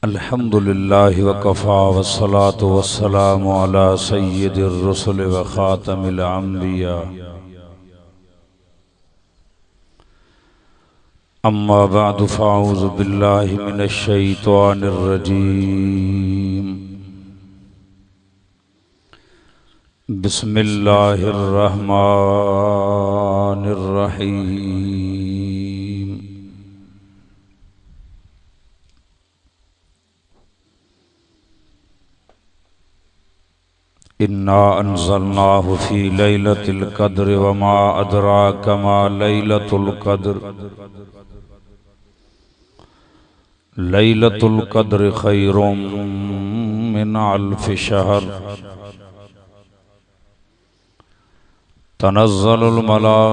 अल्हम्दुलिल्लाहि वकफ़ा वस्सलातु वस्सलामु अला सय्यिदिर रुसुल व ख़ातमिल अंबिया अम्मा बअदु फ़अऊज़ु बिल्लाहि मिनश शैतानिर रजीम बिस्मिल्लाहिर रहमानिर रहीम। इन्ना अंज़लनाहु फ़ी लैलतिल क़द्र वमा अदराका मा लैलतुल क़द्र लैलतुल क़द्र खैरुम मिन अल्फ़ि शहर तनज़्ज़लुल मलाइकतु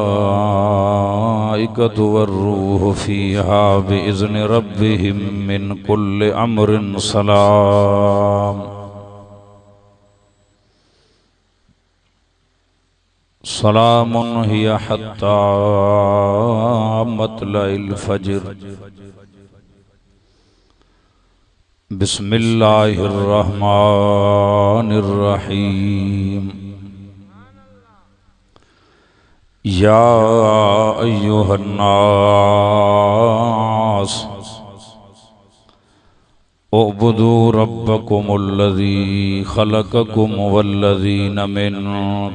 वर्रूहु फ़ीहा बिइज़्नि रब्बिहिम मिन कुल्लि अम्रिन सलाम। सलामुन हिया हत्ता मत्लइल फ़ज्र। बिस्मिल्लाहिर रहमानिर रहीम। या अय्युहन्नास उअ्बुदू रब्बकुमुल्लज़ी खलक़कुम वल्लज़ीना मिन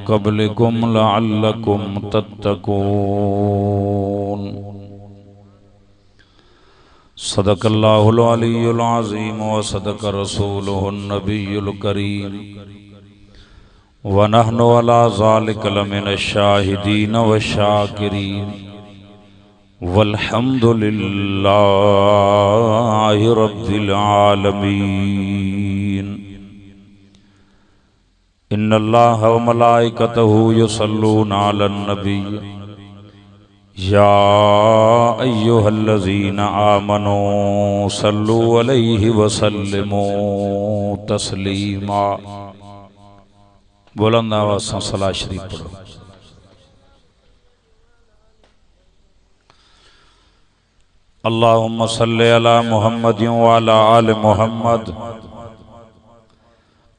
क़ब्लिकुम लअल्लकुम तत्तक़ून। सदक़ल्लाहुल अलियुल अज़ीम व सदक़ रसूलुहुन नबियुल करीम व नहनु अला ज़ालिका लमिनश शाहिदीन व शाकिरीन वल्हम्दुलिल्लाहि रब्बिल आलमीन। इन्नल्लाहा व मलाइकतहु युसल्लूना अलन नबी या अय्युहल्लज़ीना आमनू सल्लू अलैहि व सल्लिमू तस्लीमा। बुलंद आवाज़ से सलात शरीफ पढ़ो। अल्लाहुम्मा सल्लि अला मुहम्मदिन व अला आलि मुहम्मद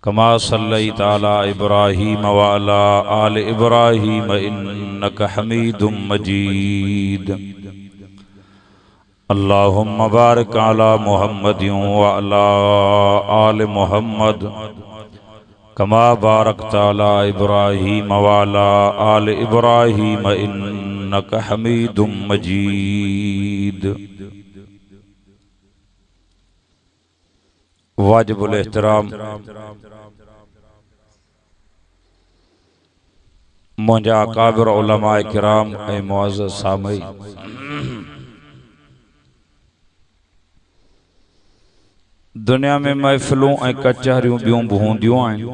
कमा सल्लैता अला इब्राहीम व अला आलि इब्राहीम इन्नका हमीदुम मजीद। अल्लाहुम्मा बारिक अला मुहम्मदिन व अला आलि मुहम्मद कमा बारकता अला इब्राहीम व अला आलि इब्राहीम इन्नका हमीदुम मजीद। वाजिबुल एहतराम मुंहिंजा अकाबिर उलमाए किराम ऐं मुअज़्ज़ज़ सामई, दुनिया में महफ़िलूं ऐं कचहरियूं ॿियूं बि हूंदियूं आहिनि,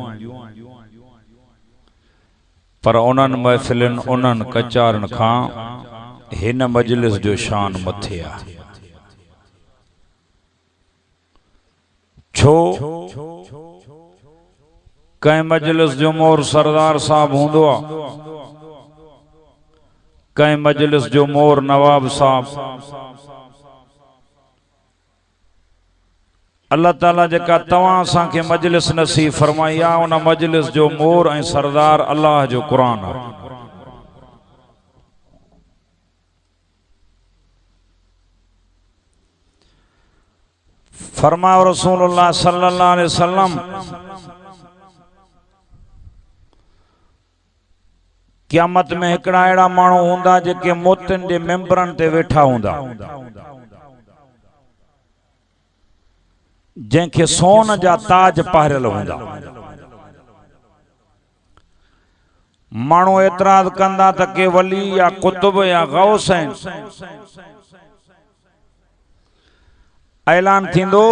पर उन्हनि महफ़िलुनि उन्हनि कचहरियुनि खां हिन मजलिस जो शान मथे आहे। छो? कंहिं मजलिस जो मोर सरदार साहब हूंदो आहे, कंहिं मजलिस जो मोर नवाब साहब। अल्लाह ताला जेका तव्हां असांखे मजलिस नसीब फरमाई आहे, उन मजलिस जो मोर ऐं सरदार अल्लाह जो क़ुरान आहे। फरमायो रसूलुल्लाह सल्लल्लाहु अलैहि वसल्लम, क़यामत में हिकिड़ा अहिड़ा माण्हू हूंदा जेके मोतियुनि जे मेंबरनि ते वेठा हूंदा, जंहिंखे सोन जा ताज पारियल हूंदा। माण्हू एतराज़ कंदा त के वली या कुतुब या गौस आहिनि। ऐलान थींदो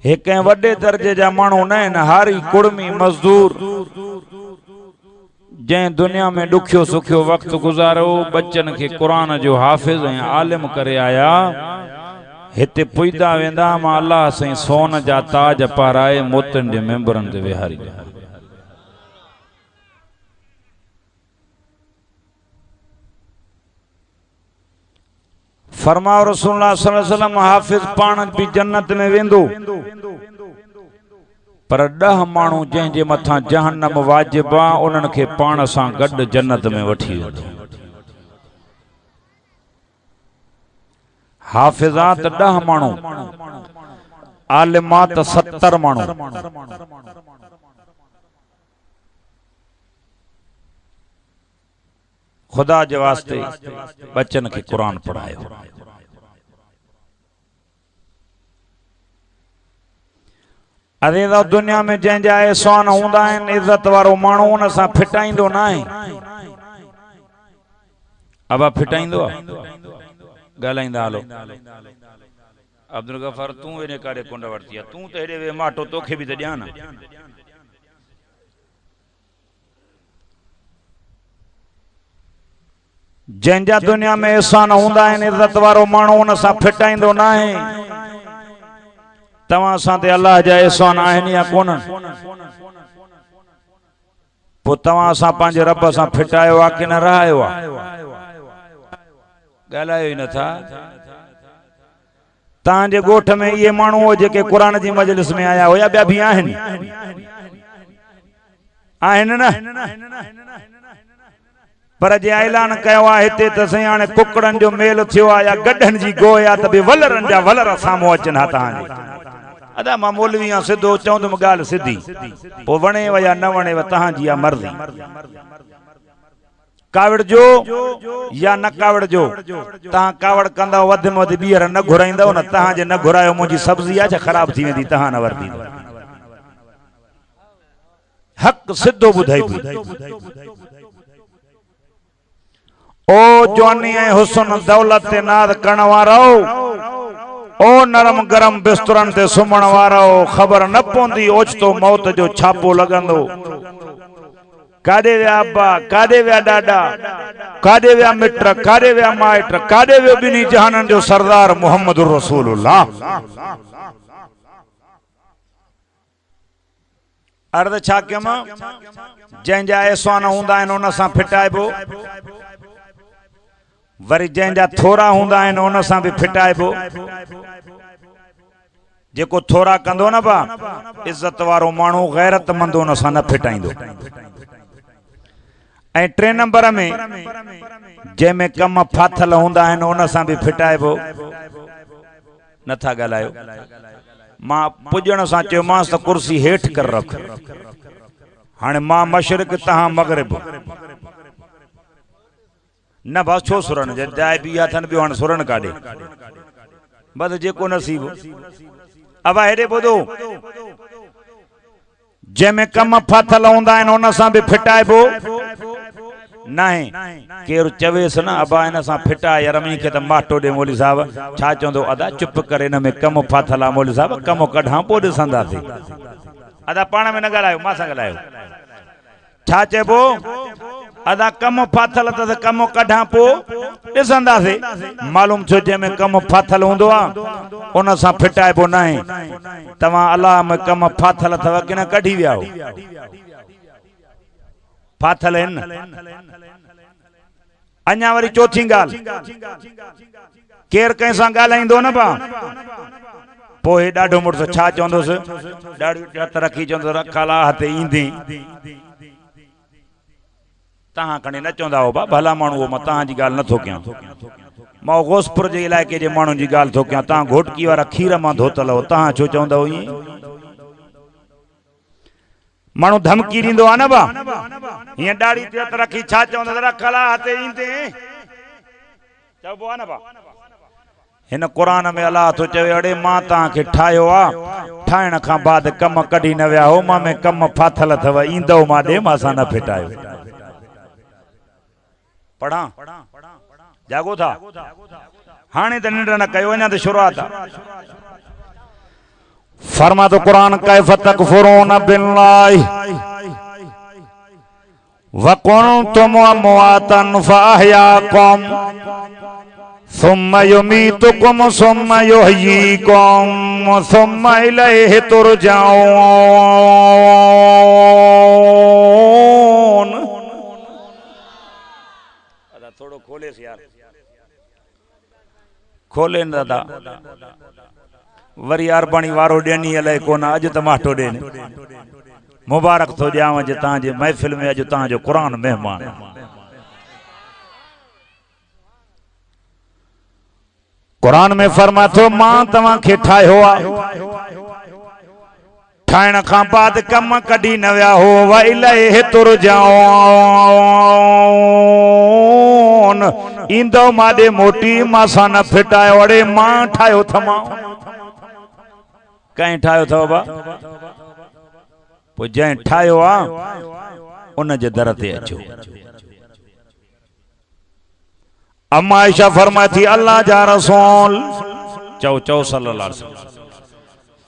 हे कंहिं वॾे दर्जे जा माण्हू न आहिनि, हारी कुड़मी मज़दूर जंहिं दुनिया में ॾुखियो सुखियो वक़्तु गुज़ारियो, बच्चन खे क़ुरान जो हाफ़िज़ ऐं आलिम करे आया, हिते पुॼंदा वेंदा, मां अल्लाह साईं सोन जा ताज पाराए मोतियुनि जे मेंबरनि ते विहारी। फरमाओ रसूलुल्लाह सल्लल्लाहु अलैहि वसल्लम हाफिज पाण भी जन्नत में वेंदो पर 10 माण्हू जंहिंजे मथां जहन्नम वाजिब आ उन्हनि खे पाण सां गॾु जन्नत में वठी वेंदो। हाफिज़ा त 10 माण्हू, आलिमा त 70 माण्हू। खुदा जे वास्ते बच्चन के कुरान पढ़ायो। अरे तो दुनिया में जंहिंजा एहसान हूंदा आहिनि इज्जत वारो माण्हू उन सां फिटाईंदो न आहे। अब फिटाईंदो आहे ॻाल्हाईंदा हलो। अब्दुल गफार तू इन कारे कुंड वरती आहे, तू त हेॾे वे माटो तोखे बि त ॾियां न। जंहिंजा दुनिया में एहसान हूंदा आहिनि इज्जत वारो माण्हू उन सां फिटाईंदो न आहे। तव्हां सां ते अल्लाह जा एहसान आहिनि या कोन? पोइ तव्हां सां पंहिंजे रब सां फिटायो आहे कि न रहायो आहे? ॻाल्हायो ई नथा। तव्हांजे ॻोठ में इहे माण्हू हो जेके क़ुरान जी मजलिस में आया हुया, ॿिया बि आहिनि न। पर जे ऐलान कयो आहे हिते त साईं हाणे कुकड़नि जो मेल थियो आहे या गॾनि जी गोह आहे त बि वलरनि जा वलर साम्हूं अचनि हा तव्हांजे। अदा मां मौलवी आहियां, सिधो चवंदुमि ॻाल्हि सिधी, पोइ वणेव या न वणेव तव्हांजी आहे मर्ज़ी। कावड़ जो या न कावड़ जो, तव्हां कावड़ कंदव वधि में वधि ॿीहर न घुराईंदव न। तव्हांजे न घुरायो मुंहिंजी सब्ज़ी आहे छा ख़राब थी वेंदी, तव्हां न वरती। हक़ सिधो ॿुधाइबो। ओ जवानी ऐं हुस्न दौलत ते नाज़ करण वारो, ओ नरम गरम बिस्तरन ते सुम्हण वारो, ख़बर न पवंदी ओचितो मौत जो छापो लॻंदो। काॾे विया अब्बा, काॾे विया ॾाॾा, काॾे विया मिट, काॾे विया माइट, काॾे वियो ॿिन्ही जहाननि जो सरदार मोहम्मद रसूलुल्लाह। अर्ज़ छा कयमि, जंहिंजा एहसान हूंदा आहिनि उन सां फिटाइबो, वरी जंहिंजा थोरा हूंदा आहिनि उन सां बि फिटाइबो। जेको थोरा कंदो न बा इज्जत वारो माण्हू गैरतमंद उन सां न फिटाईंदो। ऐं 3 नंबर में जंहिंमें कम फाथल हूंदा आहिनि उन सां बि फिटाइबो। नथा ॻाल्हायो। मां पुॼण सां चयोमांसि त कुर्सी हेठि कर रख। हाणे मां मशरिक़ तव्हां मग़रिब न बस छो सुरण जाए बि अथनि ॿियो हाणे सुरण काॾे बस जेको नसीब। अब हेॾे ॿुधो, जंहिंमें कम फाथल हूंदा आहिनि उन सां बि फिटाइबो न आहे। केरु चवेसि न अबा हिन सां फिटाए रमी खे त माटो ॾे मौली साहब, छा चवंदो अदा चुप करे, हिन में कम फाथल आहे मौली साहब, कम कढां पोइ ॾिसंदासीं। अदा पाण में न ॻाल्हायो, मां सां ॻाल्हायो। छा चइबो? अदा कम फाथल त कम कढां पोइ ॾिसंदासीं। मालूम छो जंहिंमें कम फाथल हूंदो आहे उन सां फिटाइबो न आहे। तव्हां अलाह में कम फाथल अथव कि न कढी विया हो? फाथल आहिनि। अञा वरी चौथी ॻाल्हि, केरु कंहिं सां ॻाल्हाईंदो न बा पोइ ॾाढो मुड़ुसु छा चवंदुसि, ॾाढी हथ रखी चवंदो रखाला हथ ईंदे तव्हां खणी न चवंदा हो बा भला माण्हू हो, मां तव्हांजी ॻाल्हि नथो कयां। मां गोसपुर जे इलाइक़े जे माण्हुनि जी ॻाल्हि थो कयां। तव्हां घोटकी वारा खीर मां धोतल हो, तव्हां छो चवंदा हो ईअं? माण्हू धमकी ॾींदो आहे न बा, हीअं ॾाढ़ी ते हथ रखी छा चवंदो रखला हथ ईंदे चइबो आहे न बा। हिन क़ुरान में अलाह तो चवे अड़े मां तव्हांखे ठाहियो आहे, ठाहिण खां बाद कम कढी न विया हो, मां में कम फाथल अथव, ईंदो मां ॾे मां सां न फिटायो। पढ़ा जागो था हाणे त निंड न कयो, अञा त शुरूआत आहे। फरमा तो कुरान कैफ तकफुरून बिल्लाहि व कुंतुम अमवातन फअहयाकुम सुम्मा युमीतुकुम सुम्मा युहयीकुम सुम्मा इलैहि तुरजाऊन। थोड़ो खोले से यार। खोले दादा वरी अरबाणी वारो ॾियणी अलाए कोन अॼु टमाटो ॾियनि मुबारक थो ॾियांव जे तव्हांजे महफ़िल में अॼु तव्हांजो क़ुरान महिमान क़ुरान में फरमा थो मां तव्हांखे ठाहियो आहे ठाहिण खां बाद कम कढी न विया हो व इलैहि तुरजाऊन ईंदो माॾे मोटी मासां न फिटायो अड़े मां ठाहियो थमां कंहिं ठाहियो अथव बा पोइ जंहिं ठाहियो आहे उन जे दर ते अचो अम्मा आयशा फरमाए थी अल्लाह जा रसूल चओ चओ सल्लल्लाहु अलैहि वसल्लम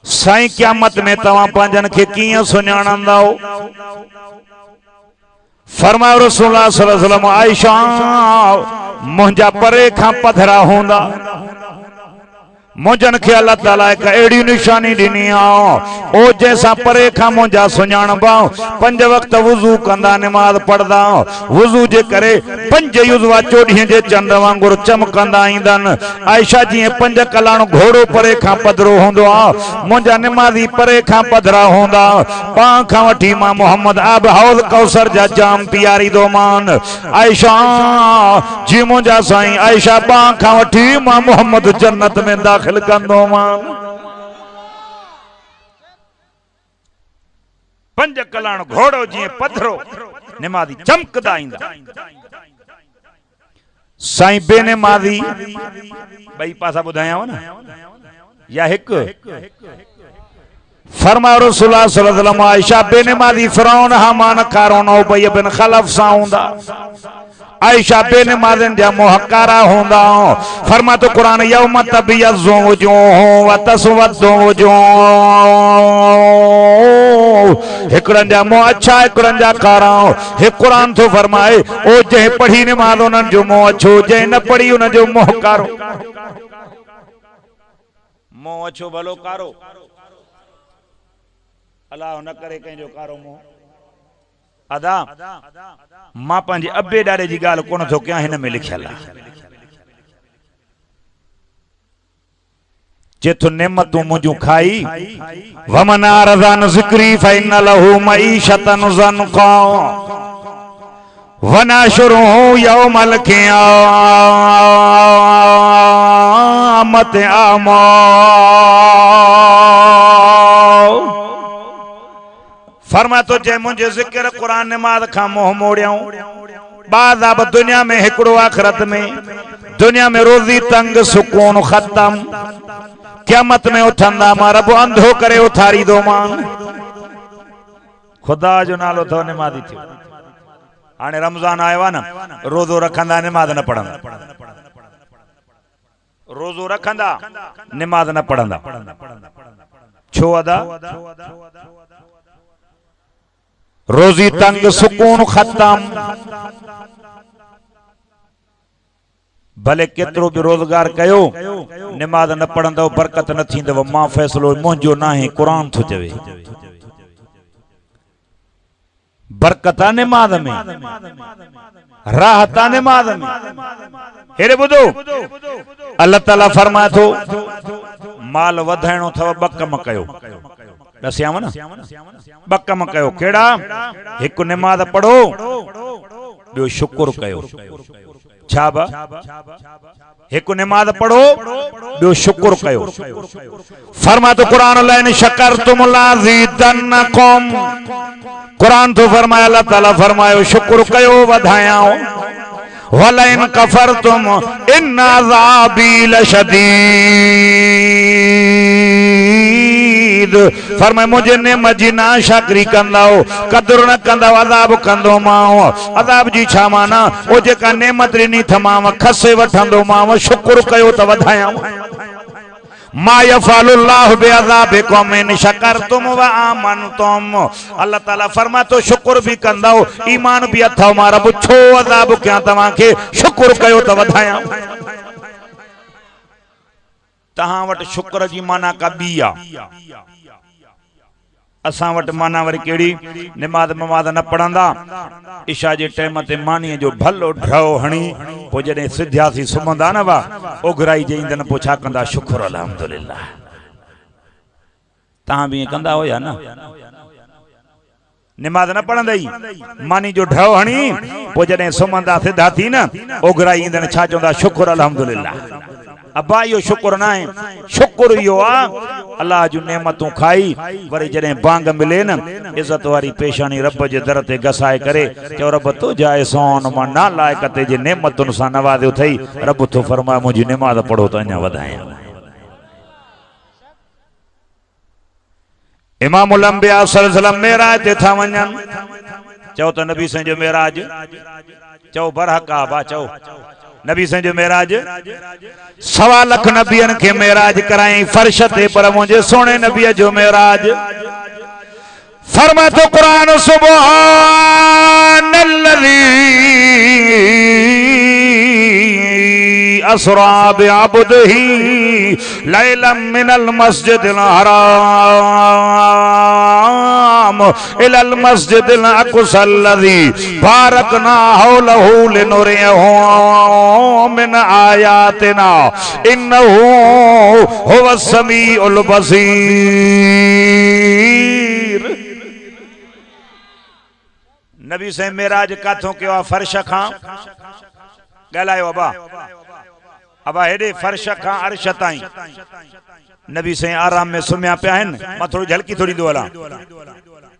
साईं क़यामत में तव्हां पंहिंजनि खे कीअं सुञाणंदव फरमायो रसूलुल्लाह सल्लल्लाहु अलैहि वसल्लम आयशा मुंहिंजा परे खां पधरा हूंदा मुंहिंजनि खे अल्लाह ताला हिकु अहिड़ी निशानी ॾिनी आहे ओ जंहिंसां परे खां मुंहिंजा सुञाणबा 5 वक़्त वुज़ू कंदा निमाज़ पढ़दा वुज़ू जे करे 5 युज़वा चोॾीअ जे चंड वांगुरु चमकंदा ईंदनि आयशा जीअं 5 कलाण घोड़ो परे खां पधरो हूंदो आहे मुंहिंजा निमाज़ी परे खां पधरा हूंदा पां खां वठी मां मोहम्मद आब हौज़ कौसर जा जाम पीआरींदो मान आयशा जी मुंहिंजा साईं आयशा पां खां वठी मां मोहम्मद जन्नत में दाख़िल कंदो मान 5 कलाण घोड़ो जीअं पधरो निमाज़ी चमकदा ईंदा साईं बेनिमाज़ी ॿई पासा ॿुधायांव न या हिकु फरमायो रसूलुल्लाह सल्लल्लाहु अलैहि वसल्लम आयशा बेनिमाज़ी फिरौन हामान कारून उबय बिन खलफ सां हूंदा आयशा बेनिमाज़न जा मुंह कारा हूंदा फरमा तो कुरान यौम तबियज़्ज़ु वुजूह व तस्वद्दु वुजूह हिकड़न जा मुंह अच्छा हिकड़न जा कारा हे कुरान तो फरमाए ओ जंहिं पढ़ी निमाज़ उन्हनि जो मुंह अछो जंहिं न पढ़ी उन जो मुंह कारो मुंह अछो भलो कारो अल्लाह न करे कंहिंजो कारो मुंह अदा मां पंहिंजे अबे ॾाॾे जी ॻाल्हि कोन थो कयां हिन में लिखियल आहे जेतो नेमतूं मुंहिंजूं खाई वमन अरज़ान ज़िक्री फइन लहू मईशतन ज़नक़ा वनाशुरुहु यौमल क़ियामत आमा फरमा तो जे मुझे जिक्र कुरान नमाज खां मोह मोड़ियाऊं बाद अब दुनिया में हिकड़ो आखिरत में दुनिया में रोजी तंग सुकून खत्म क़यामत में उठंदा मां रब अंधो करे उथारी दो मान खुदा जो नालो तो नमाजी थियो हाणे रमजान आयो आहे न रोजो रखंदा नमाज न पढ़ंदा रोजो रखंदा नमाज न पढ़ंदा छो अदा रोजी तंग सुकून खत्म भले केतरो भी रोजगार कयो नमाज न पढ़ंदव बरकत न थींदव मां फैसलो मुंहिंजो नाहे कुरान थो चवे बरकत नमाज में राहत नमाज में हेरे बुधो अल्लाह ताला फरमाए थो माल वधाइणो थव ब कम कयो दसियाव न ब कम कयो केड़ा एक नमाज पढ़ो बियो शुक्र कयो छा बा एक नमाज पढ़ो बियो शुक्र कयो फरमा तो कुरान लाइन शकरतुम लाज़ीदन्नकुम कुरान तो फरमाया अल्लाह ताला फरमायो शुक्र कयो वधायाओ वलइन कफरतुम इन अज़ाबी लशदीद फरमाए मुझे नेमत जी नाशाकरी कंदाओ कदर न कंदाओ अज़ाब कंदो माओ अज़ाब जी छा माना ओ जेका नेमत ॾिनी थमाव खसे वठंदो माओ शुक्र कयो त वधायाओ मा यफ़अलुल्लाहु बिअज़ाबिकुम इन शकरतुम व आमनतुम अल्लाह ताला फरमा तो शुक्र भी कंदाओ ईमान भी अथव मां रब छो अज़ाब कयां तव्हां खे शुक्र कयो त वधायां तहां वटि शुक्र जी माना का बी आ असां वटि माना वरी केड़ी निमाज़ ममाज़ न पढ़ंदा इशा जे टाइम ते मानी जो भलो ढ्रव हणी पो जडे सिध्यासी सुमंदा न वा ओघराई जे ईंदन पो छा कंदा शुक्र अल्हम्दुलिल्लाह तहां भी कंदा हो या न निमाज़ न पढ़ंदा ही मानी जो ढ्रव हणी पो जडे सुमंदा सिधा थी न ओघराई ईंदन छा चंदा शुक्र अल्हम्दुलिल्लाह अब्बा यो शुक्र ना है शुक्र यो आ अल्लाह जो नेमतों खाई वरी जडे बांग मिले न इज्जत वारी पेशानी रब जे दर ते गसाए करे चो रब तो जाए सोन मा ना लायक ते जे नेमतुन सा नवाज़ियो थई रब तो फरमाए मुझी नमाज पढ़ो तो अञा वधाए इमामुल अंबिया सल्लल्लाहु अलैहि वसल्लम मेराज ते था वञन चो तो नबी से जो मेराज चो बरहका बा चो नबी से जो मेराज 1.25 लाख नबियन के मेराज कराई फर्श ते पर मुझे सोने नबी जो मेराज फरमा तो कुरान सुबहानल्लज़ी असरा बिअब्दिही लैलन मिनल मस्जिदिल हराम इलल मस्जिदिल अक़सल्लज़ी बारकना हौलहु लिनुरियहु मिन आयातिना इन्नहु हुवस समीउल बसीर नबी से मेराज काथों के फर्श खां गलायो अबा हेडे फर्श खां अर्श ताईं नबी से आराम में सुम्या पिया आहिनि मां थोड़ी झलकी थोड़ी दो हलां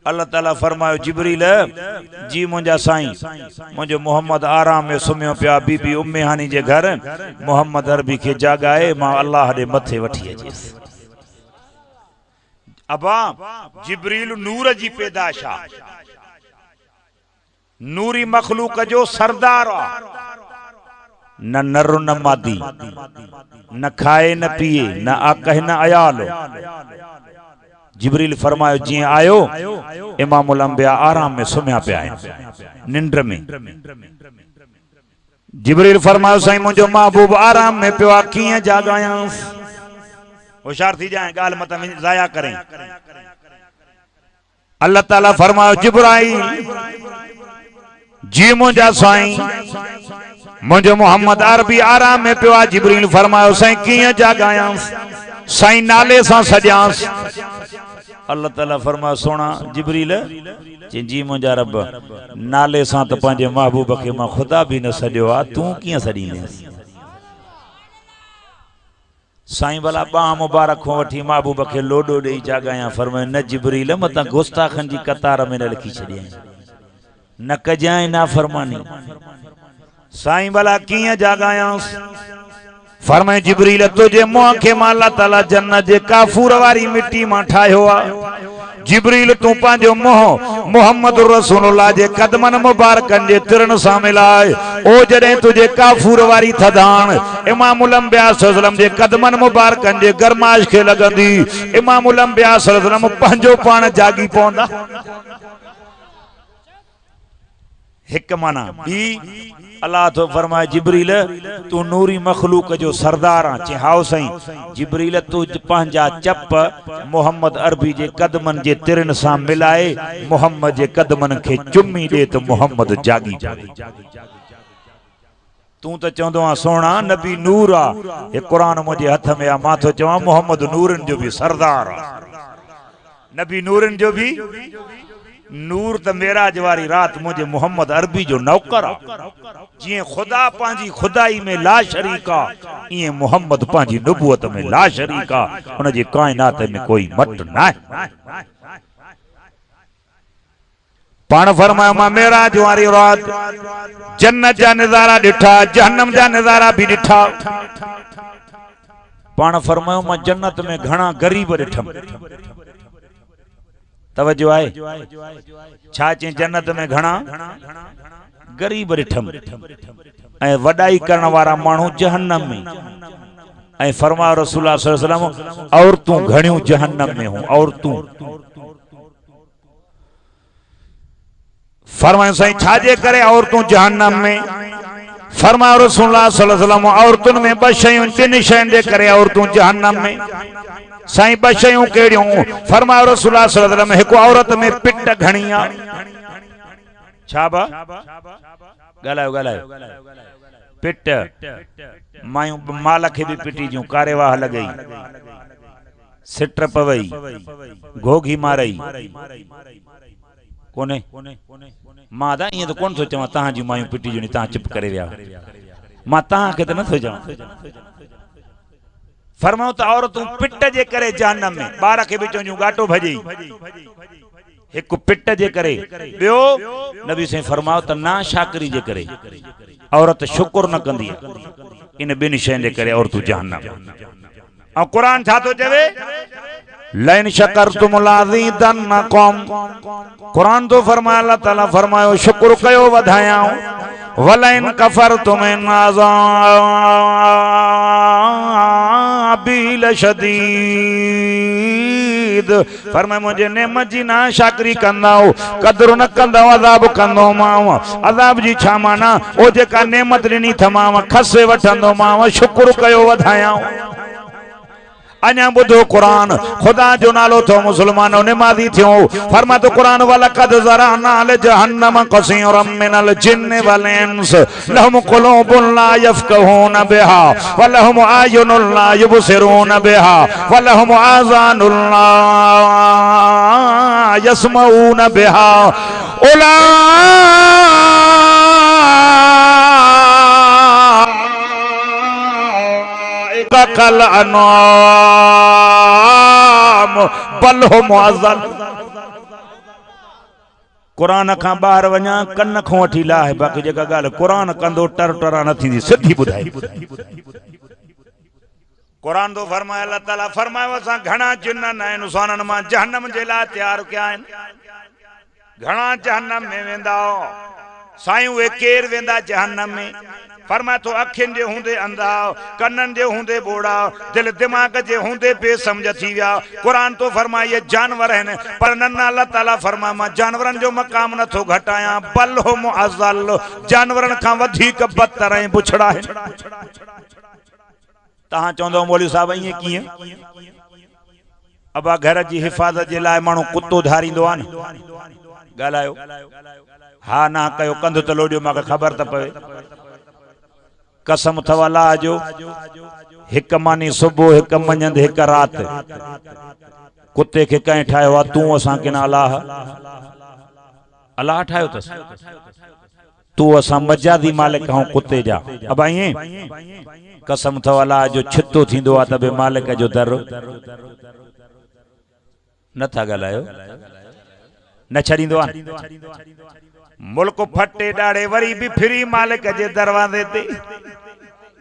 अल्लाह ताला फरमायो जिब्रील जी मुंजा साईं मुंजो मोहम्मद आराम में सुम्यो पिया बीबी उम्मे हानी जे घर मोहम्मद अरबी के जागाए मां अल्लाह दे मथे वठी अचेस अबा जिब्रील नूर जी पैदाश आ नूरी मखलूक जो सरदार न नर न मादी न खाए न पिए न आकह न अयाल जिब्रील फरमायो जी आयो इमामुल अंबिया आराम में सुम्या पिया निंद्र में जिब्रील फरमायो साईं मुंजो महबूब आराम में पियो किए जागायांस होशियार थी जाए गाल मत जाया करें अल्लाह ताला फरमायो जिब्राइल जी मुंजा साईं मुझे मोहम्मद अरबी आराम में पियो जिब्रील फरमायो साईं किए जागायांस साईं नाले सा सजांस अल्लाह ताला फरमायो सोना जिब्रील जी मुंजा रब नाले सा तो पंहिंजे महबूब के मां खुदा भी न सजो आ तू किए सडींदेस साईं भला बाह मुबारक वठी महबूब के लोडो दे जागाया फरमायो न जिब्रील मता गुस्ताखन जी कतार में न लिखी छडिया न कजाए ना फरमानी साईं भला किए जागायांस फरमाए जिब्रील तुझे मुंह के अल्लाह ताला जन्नत जे काफूर वारी मिट्टी मां ठायो आ जिब्रील तू पांजो मुंह मोहम्मद रसूलुल्लाह जे कदमन मुबारकन जे तिरन सा मिलाए ओ जडे तुझे काफूर वारी थदान इमामुल अंबिया सल्लल्लाहु अलैहि वसल्लम जे कदमन मुबारकन जे गरमाश के लगंदी इमामुल अंबिया सल्लल्लाहु अलैहि वसल्लम पांजो पाण जागी पौंदा हिक माना बी अल्लाह तो फरमाए जिब्रील तू नूरी मखलूक जो सरदार आ हाउ साईं जिब्रील तू पंहिंजा चप मोहम्मद अरबी जे कदमन जे तिरन सा मिलाए मोहम्मद जे कदमन के चुम्मी दे तो मोहम्मद जागी तू तो चवंदो आ सोना नबी नूर आ ये कुरान मुझे हथ में आ मां तो चवा मोहम्मद नूरन जो भी सरदार आ नबी नूरन जो भी नूर त मेराज वारी रात मुझे मोहम्मद अरबी जो नौकर जी खुदा पांजी खुदाई में ला शरीका ये मोहम्मद पांजी नबूवत में ला शरीका उन जे कायनात में कोई मट ना पाण फरमायो मां मेराज वारी रात जन्नत जा नजारा दिठा जहन्नम जा नजारा भी दिठा पाण फरमायो मां जन्नत में घणा गरीब दिठम तवज्जो आए छा चे जन्नत में घणा गरीब रिठम ए वडाई करण वारा मानू जहन्नम में ए फरमायो रसूलुल्लाह सल्लल्लाहु अलैहि वसल्लम और तू घणियों जहन्नम में हूं और तू फरमायो साईं छाजे करे और तू जहन्नम में फरमायो रसूलुल्लाह सल्लल्लाहु अलैहि वसल्लम औरतुन में 2 शयूं 3 शयुन दे करे और तू जहन्नम में साईं ब शयूं कहिड़ियूं फरमायो रसूलुल्लाह सल्लल्लाहु अलैहि वसल्लम हिकु औरत में पिट घणी आहे छा बा ॻाल्हायो ॻाल्हायो पिट मायूं माल खे बि पिटी जूं कारेवाह लॻई सिट पवई घोघी मारई कोने मां दा ईअं त कोन थो चवां तव्हां जूं मायूं पिटी जूं तव्हां चुप करे विया मां तव्हांखे त नथो चवां फरमाऊं त औरतूं पिट जे करे जहन्नम में ॿार खे बि चवंदियूं गाटो भॼई हिकु पिट जे करे ॿियो नबी साईं फरमायो त ना शाकरी जे करे औरत शुक्र न कंदी इन ॿिनि शयुनि जे करे औरतूं जहन्नम ऐं क़ुर छा थो चवे लइन शकरतुम लाज़ीदन्नकुम क़ुर तो फरमाया अल्लाह ताला फरमायो शुक्र कयो वधायां वलइन कफरतुम इन अज़ाबी लशदीद फरमाया मुझे नेमत जी ना शाकरी कंदाओ कदर न कंदाओ अज़ाब कंदो माव अज़ाब जी छा माना ओ जेका नेमत ॾिनी थमाव खसे वठंदो माव शुक्र कयो वधायां अञा बुधो कुरान खुदा जो नालो थो मुसलमानों नमाज़ी थियो फरमा तो कुरान वलक़द ज़रअना लिजहन्नम कसीरम मिनल जिन्न वल इंस लहुम क़ुलूबुन ला यफ़क़हून बिहा व लहुम आयुनुन ला युबसिरून बिहा व लहुम आज़ानुन ला यस्मऊन बिहा उला कल अनाम बल हुम अज़ल कुरान खां ॿाहिरि वञा कन खां वठी लाहे बाक़ी जेका ॻाल्हि कुरान कंदो टर टरा न थींदी सिधी ॿुधाई कुरान तो फरमाए अल्लाह ताला फरमायो असां घणा चिन्हनि आहिनि उसाननि मां जहन्नम जे लाइ तयार कया आहिनि घणा जहन्नम में वेंदा साईं उहे केरु वेंदा जहन्नम में फरमाए तो अखियुनि जे हूंदे अंधा कननि जे हूंदे बोड़ा दिल दिमाग़ जे हूंदे बेसमझ थी विया कुरान तो फरमाए ये जानवर आहिनि पर नन्ना अल्लाह ताला फरमाए मां जानवरनि जो मक़ाम नथो घटायां बल हुम अज़ल जानवरनि खां वधीक बदतर ऐं बुछड़ा आहिनि तव्हां चवंदव मौलवी साहब ईअं कीअं अबा घर जी हिफ़ाज़त जे लाइ माण्हू कुतो धारींदो आहे न ॻाल्हायो हा ना कयो कंध त लोॾियो मूंखे ख़बर त पवे कसम अथव अल्लाह जो हिकु मानी सुबुह हिकु मंझंदि हिकु राति कुते खे कंहिं ठाहियो आहे तूं असांखे न अलाह अलाह ठाहियो अथसि तूं असां मजादी मालिक आहियूं कुते जा अब ईअं कसम अथव अलाह जो छितो थींदो आहे त बि मालिक जो दर नथा ॻाल्हायो न छॾींदो आहे मुल्क फटे ॾाड़े वरी भी फिरी मालिक जे दरवाज़े ते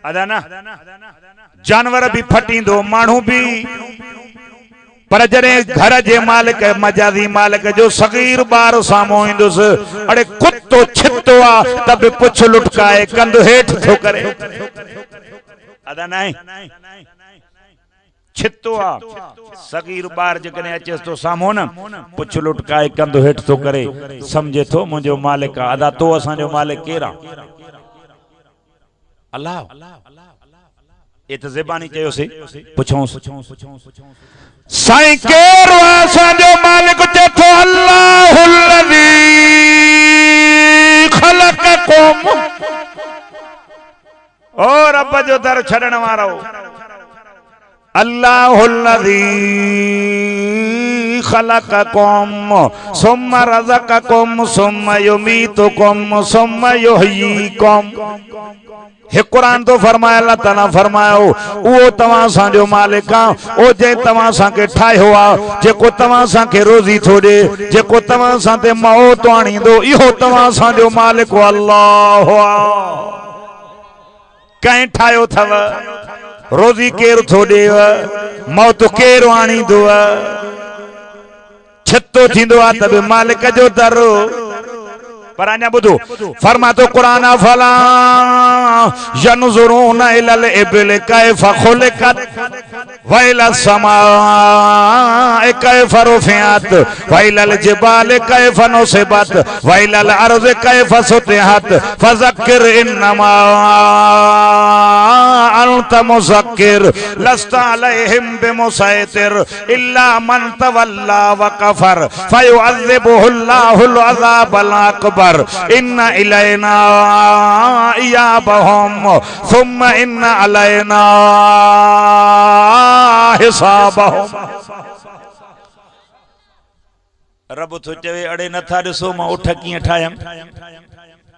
अदा ना जानवर भी फटींदो माण्हू भी पर जॾहिं घर जे मालिक मजादी मालिक जो सगीर ॿार साम्हूं ईंदुसि अड़े कुतो छितो आहे त बि पुछ लुटकाए कंध हेठि थो करे अदा न छितो आहे सगीर ॿार जेकॾहिं अचेसि तो साम्हूं न पुछ लुटकाए कंधु हेठि थो करे सम्झे थो मुंहिंजो मालिक आहे अदा तो असांजो मालिक केरु आहे अल्लाह ये त ज़बानी चयोसीं पुछूंसि साईं केरु आहे असांजो मालिक चए थो अल्लाहुल लज़ी ख़लक़कुम ओ रब जो दर छॾण वारो अल्लाहुल्लज़ी खलक़कुम सुम्मा रज़क़कुम सुम्मा युमीतुकुम सुम्मा युहयीकुम हे कुरान तो फरमाया अल्लाह ताला फरमायो वो तवां सां मालिक आ ओ जे तवां सां के ठाहियो आ जेको तवां सां के रोज़ी थो ॾे जेको तवां सां ते मौत आणींदो इहो तवां सां जो मालिक अल्लाह कंहिं ठाहियो अथव रोज़ी केरु थो ॾेव मौत केरु आणींदो छितो थींदो आहे त बि मालिक जो दर पर अञा ॿुधो फरमातो कुरान फला यनज़ुरून इलल इबिल कैफ़ ख़ुलिक़त व इलल समाए कैफ़ रुफ़िअत व इलल जिबाल कैफ़ नुसिबत व इलल अर्ज़ कैफ़ सुतिहत फज़क्किर इन्नमा अंत मुज़क्किर लस्ता अलैहिम बिमुसैतिर इल्ला मन तवल्ला व कफर फयुअज़्ज़िबुहुल्लाहुल अज़ाबल अकबर इन्ना इलैना इयाबहुम सुम्मा इन्ना अलैना हिसाबहुम। रब तो चवे अड़े नथा ॾिसो मां उठ कीअं ठायम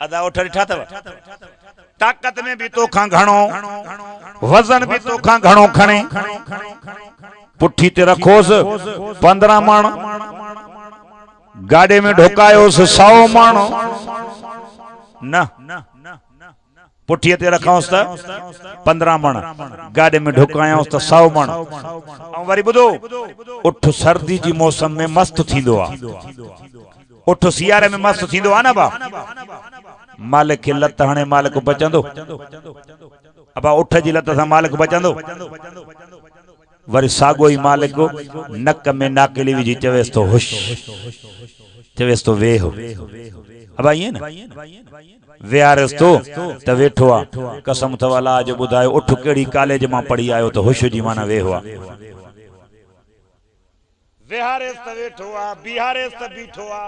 अदा उठ ॾिठा अथव ताकत में भी तोखां घणो वजन भी तोखां घणो खणे पुठी ते रखोस 15 मण गाड़े में ढोकायोस 100 मण न पुठी ते रखोस त 15 मण गाड़े में ढोकायोस त 100 मण। ऐं वरी ॿुधो उठ सर्दी जी मौसम में मस्त थींदो आ उठ सियारे में मस्त थींदो आ न बा मालिक के लत हणे मालिक बचंदो अब उठ जी लत सां मालिक बचंदो वरी सागो ही मालिक नक में नाकेली विझी चवेस तो हुश चवेस तो वेह अब ये न वेहारेस तो त वेठो आ कसम थवाला आज बुधायो उठ केड़ी कॉलेज मां पढ़ी आयो तो हुश जी माना वेहो आ वेहारेस त वेठो आ बिहारेस त बीठो आ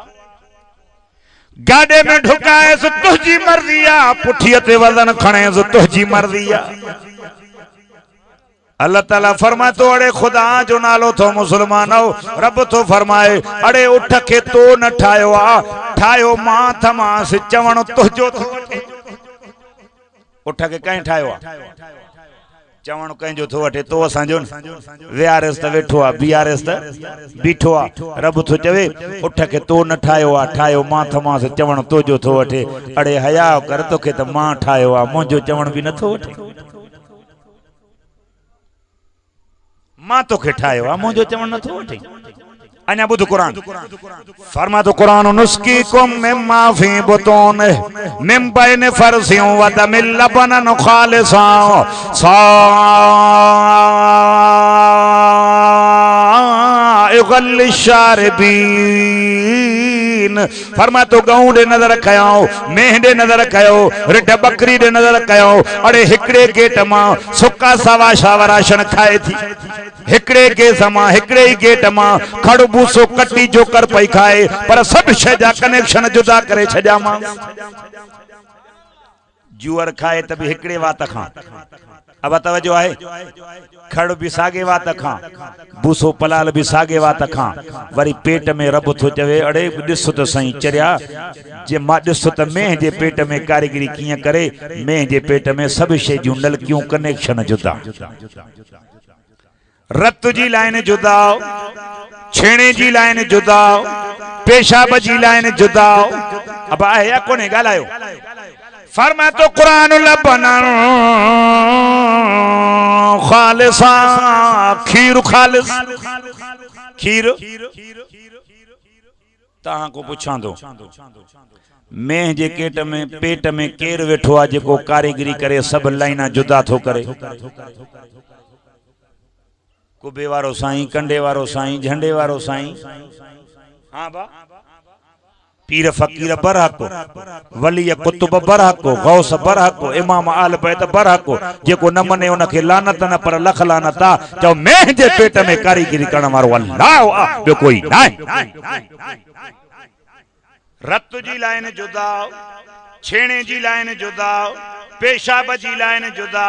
गाड़े में ढुकाएस तुझी मर्जी आ पुठिया ते वजन खणेस तुझी मर्जी आ। अल्लाह ताला फरमाए तो अड़े खुदा जो नालो थो मुसलमानो रब तो फरमाए अड़े उठ के तो न ठायो आ ठायो मां थमास चवण तुझो थो वठे उठ के कहीं ठायो आ चवण कंहिंजो थो वठे तो असांजो वेहारेस त वेठो आ बिहारेस त बीठो आ रब थो चवे उठ के तो न ठायो आ ठायो मां थमास चवण तुझो थो वठे अड़े हया कर तोखे त मां ठायो आ मुंहिंजो चवण बि नथो वठे मां तोखे ठायो आ मुंहिंजो चवण नथो वठे। अञा ॿुध क़ुरान फरमा तो कुरान नुस्कीकुम मिम्मा फी बुतून मिम बैन फरसियों व दमिल लबनन खालिसा साइगल लिशारिबीन फरमा तो गऊं दे नजर कयो मेह दे नजर कयो रिड बकरी दे नजर कयो अड़े हिकड़े गेट मां सुका सावा शावराशन खाए थी हिकड़े के समा हिकड़े ही गेट मां खड़बूसो कटी जोकर पई खाए पर सब शय जा कनेक्शन जुदा करे छजा मां जुअर खाए त भी हिकड़े वात खां अब तवजो आहे खड़ भी सागे वात खां बूसो पलाल भी सागे वात खां वरी पेट में रब थो चवे अड़े ॾिस त सही चरिया जे मां ॾिस त मेह जे पेट में कारीगरी कीअं करे मेह जे पेट में सब शय जूं नलकियूं कनेक्शन जुदा रत जी लाइन जुदा छेणे जी लाइन जुदा पेशाब जी लाइन जुदा अब आहे या कोने ॻाल्हायो फरमा तो कुरान लबनन खालिसा खीर खालिस खीर तहां को पुछां दो मेह जे पेट में केर वेठो आ जेको कारीगरी करे सब लाइना जुदा थो करे कुबे वारो साईं कंडे वारो साईं झंडे वारो साईं हाँ बा पीर फकीर बरहको वली कुतुब बरहको गौस बरहको इमाम आल बैत बरहको जेको न मने उनखे लानत न पर लख लानत आ चओ मेह जे पेट में कारीगरी करण वारो अल्लाह आ ॿियो कोई नाहे। रत जी लाइन जुदा छेणे जी लाइन जुदा पेशाब जी लाइन जुदा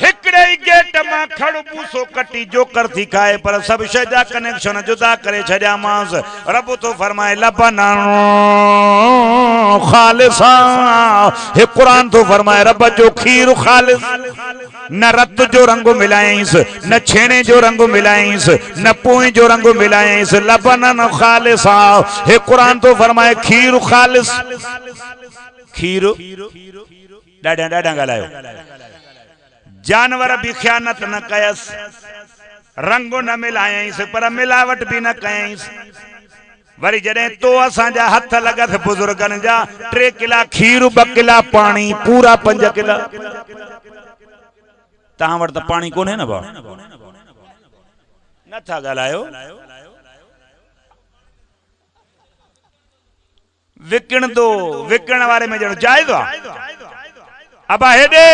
हिकड़े ही गेट मां खड़बूसो कटी जोकर थी खाए पर सब शय जा कनेक्शन जुदा करे छड्या मांस रब तो फरमाए लबनन खालिसा हे कुरान तो फरमाए रब जो खीर खालिस न रत जो रंग मिलाइस न छेणे जो रंग मिलाइस न पोइ जो रंग मिलाइस लबनन खालिसा हे कुरान तो फरमाए खीर खालिस खीर डाडा डाडा ॻाल्हायो जानवर भी ख़यानत न कयस रंगो न मिलायस पर मिलावट भी न कयस वरी जडे तो असांजा हथ लगत बुजुर्गन जा 3 किला खीर 2 किला पानी पूरा 5 किला तहां वट त पानी कोने न बा नथा ॻाल्हायो विकण दो विकण वारे में जणो जायज़ आ अबा हेडे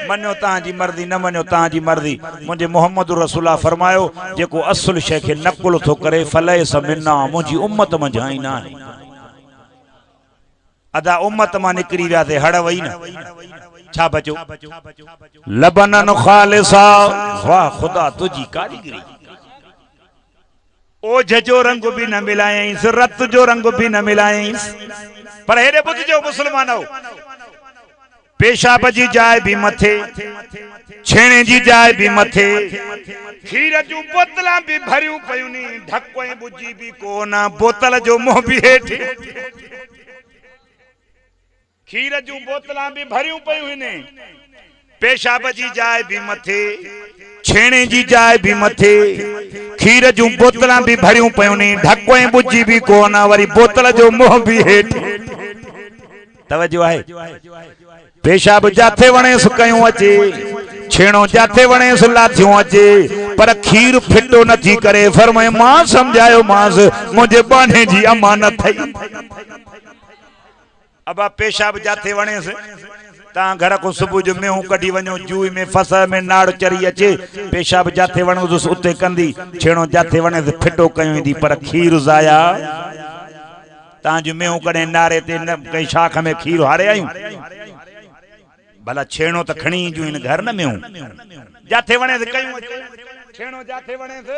मनो तांजी मर्जी न मनो तांजी मर्जी मुझे मोहम्मद रसूलुल्लाह फरमायो जेको असुल शै के नकुल थो करे फले समिना मुझी उम्मत में जाई ना अदा उम्मत मा निकरी विया थे हड़ वई न छा बचो लबनन खालिसा वाह खुदा तुझी कारीगरी ओझ जो रंग भी न मिलायस रत जो रंग भी न मिलायस पर हेरे बुध जो मुसलमानो पेशाब जी जाए भी मथे छेणे जी जाए भी मथे खीर जू बोतला भी भरियूं पयूं नी ढको बुझी भी कोना बोतल जो मुंह भी हेठे खीर जू बोतला भी भरियूं पयूं ने पेशाब जी जाए भी मथे छेणे जी जाए भी मथे खीर जू बोतला भी भरियूं पयूं नी ढको बुझी भी कोना वरी बोतल जो मुंह भी हेठे तवज्जो है पेशाब जाथे वणेस कयूं अचे छेणो जाथे वणेस लाथियूं अचे पर खीर फिटो नथी करे फरमाए मां समझायो मांस मुझे बाने जी अमानत थई अब पेशाब जाथे वणेस ता घर को सुबह जो मेहू कढी वणो जूई में फसल में नाड़ चरी अचे पेशाब जाथे वणो तो उते कंदी छेणो जाथे वणेस फिटो कयूं दी पर खीर जाया ता जो मेहू कने नारे ते न कई शाख में खीर हारे आयूं भला छेणो तो खणी जू इन घर न में जाथे वणे से कयूं छेणो जाथे वणे से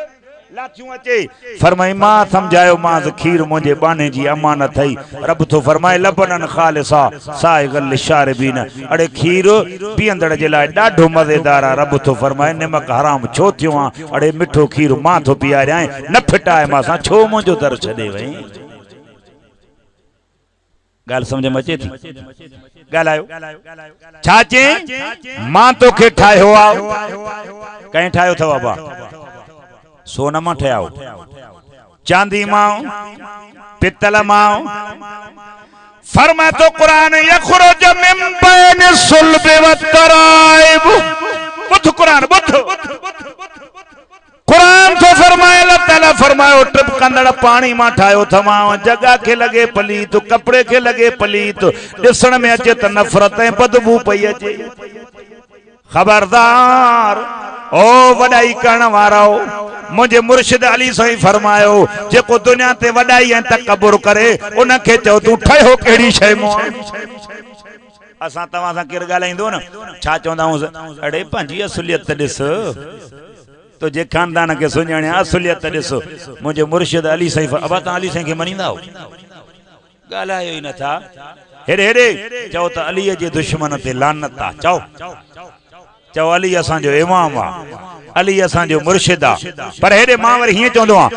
लाथियूं अचे फरमाई मां समझायो मां खीर मुझे बाने जी अमानत थई रब तो फरमाए लबनन खालिसा साइगल लिशारबीन अड़े खीर पींदड़ जे लाए डाढो मजेदार आ रब तो फरमाए नमक हराम छो थियो आ अड़े मिठो खीर मां तो पियाराए न फिटाए मां सा छो मुझो दर छडे वई गाल समझ में अचे थी गालायो छाचे मां तो के ठायो आ कहीं ठायो थो बाबा सोना मां ठायो चांदी मां पित्तल मां फरमा तो कुरान यखरुज मिन बैन सुल्ब व तराइब बुध कुरान बुध कुरान तो फरमाए अल्लाह ताला फरमायो ट्रिप कंदड़ पानी मा ठायो थमा जगह के लगे पलीत कपड़े के लगे पलीत दिसण में अचे त नफरत ए बदबू पई अचे खबरदार ओ वडाई करण वारो मुझे मुर्शिद अली सही फरमायो जेको दुनिया ते वडाई ऐ तकब्बुर करे उन के चो तू ठयो केड़ी शय मो असा तवा सा केर गालाइंदो न छा चोंदा अड़े पंजी असलियत दिस तो जे खानदान के सुञाणे असलियत दिसो मुझे मुर्शिद अली सही अब ता अली सही के मनींदा हो गालायो ही न था हेरे हेरे चओ त अली जे दुश्मन ते लानत आ चओ अली असा जो इमाम आ अली असा जो मुर्शिद आ पर हेरे मां वर हिए चोंदो आ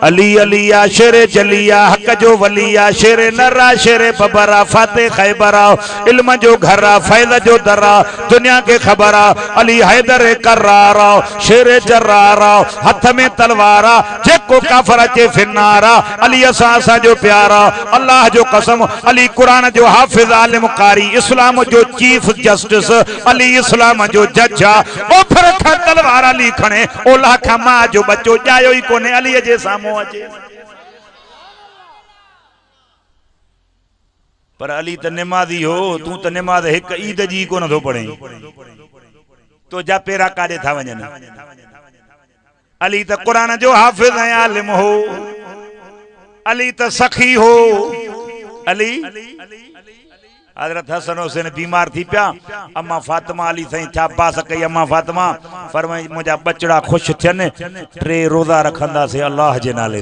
अली अलिया शेरे जलिया हक जो वलिया शेरे नरा शेरे बबरा फाते खैबरा इल्म जो घरा फैज जो दरा दुनिया के खबरा अली हैदर करारा शेरे जर्रारा हाथ में तलवारा जेको काफर अचे फिन्नारा अली असा जो प्यारा अल्लाह जो कसम अली कुरान जो हाफिज आलिम कारी इस्लाम जो चीफ जस्टिस अली इस्लाम जो जज ओ फिर तलवार अली खणे ओला खा मां जो बच्चो जायो ही कोने अली जे सामो अचे पर अली त नमाजी हो तू त नमाज एक ईद जी कोन थो पढ़े तो जा पेरा काडे था वजन अली त कुरान जो हाफिज है आलिम हो अली त सखी हो अली हजरत हसन हुसैन बीमार थी पिया अम्मा फातिमा अली सही छा पास कई अम्मा फातिमा फरमाई मुझा बचड़ा खुश थियन 3 रोजा रखंदा से अल्लाह जे नाले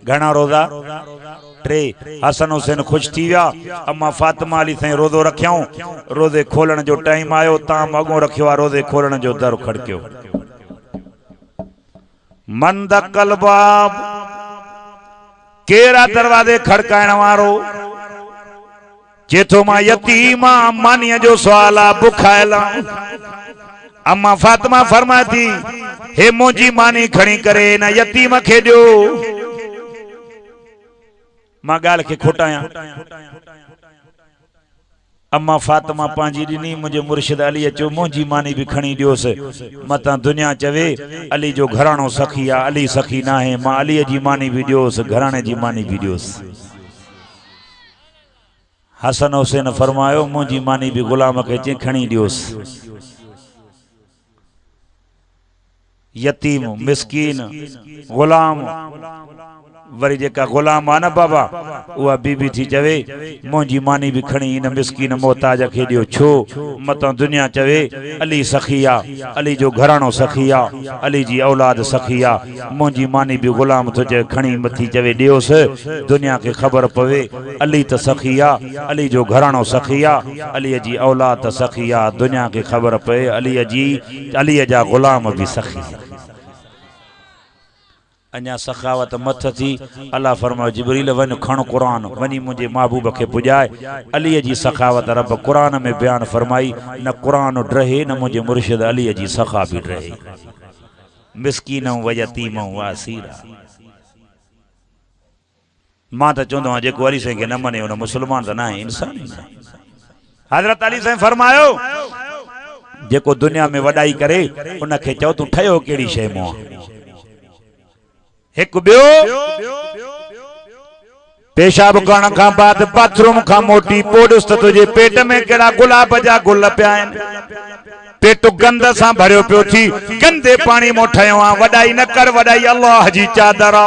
घणा रोजा 3 हसन हुसैन खुश थी विया अम्मा फातिमा अली सही रोजो रखियाऊं रोजे खोलण जो टाइम आयो ता मगो रखियो रोजे खोलण जो दर खड़कियो मंद कलबाब केरा दरवाजे खड़काइण वारो जेतो मां यतीमा मानिया जो सवाल आ बुखायला अम्मा फातिमा फरमाती हे मोजी मानी खणी करे ना यतीम खे दियो मां गाल के खोटाया अम्मा फातिमा पांजी दिनी मुझे मुर्शिद अली अचो मोजी मानी भी खणी दियोस मता दुनिया चवे अली जो घराणो सखी आ अली सखी ना है मां अली जी मानी भी दियोस घराणे जी मानी भी दियोस हसन हुसैन फरमायो मुंहिंजी मानी भी गुलाम के चे खणी दियोस। यतीम मिस्कीन गुलाम वरी जेका गुलाम आ न बाबा उहा बीबी थी चवे मुंहिंजी मानी भी खणी इन मिस्कीन मोहताज खे दियो। छो मतां दुनिया चवे अली सखी आ, अली जो घराणो सखी आ, अली जी औलाद सखी आ। मुंहिंजी मानी भी गुलाम थो चवे खणी मथी चवे दियोस। दुनिया खे ख़बर पवे अली त सखी आ, अली जो घराणो सखी आ, अली जी औलाद त सखी आ। दुनिया खे ख़बर पवे अली जा गुलाम भी सखी। अञा सखावत मथ थी अल्लाह फरमायो जिब्रील वन खण कुरान वनी मुझे महबूब के पुजाए। अली जी सखावत रब कुरान में बयान फरमाई। न कुरान ड्रहे न मुझे मुर्शिद अली जी सखा भी ड्रहे। मिस्कीन व यतीम व असीरा। मां तो चवंदो आहियां जेको अली साईं खे न मने उन मुसलमान तो ना है, इंसान ही ना। हजरत अली साईं फरमायो जेको दुनिया में वडाई करे उन खे चओ तू ठयो केड़ी शय मों। एक बियो पेशाब करण का बाद बाथरूम का मोटी पोडुस तुझे पेट में केड़ा गुलाब जा गुल पिया आहिनि। पेट गंद सां भरियो पियो थी गंदे पानी मो ठयो आ। वडाई न कर, वडाई अल्लाह जी चादर आ।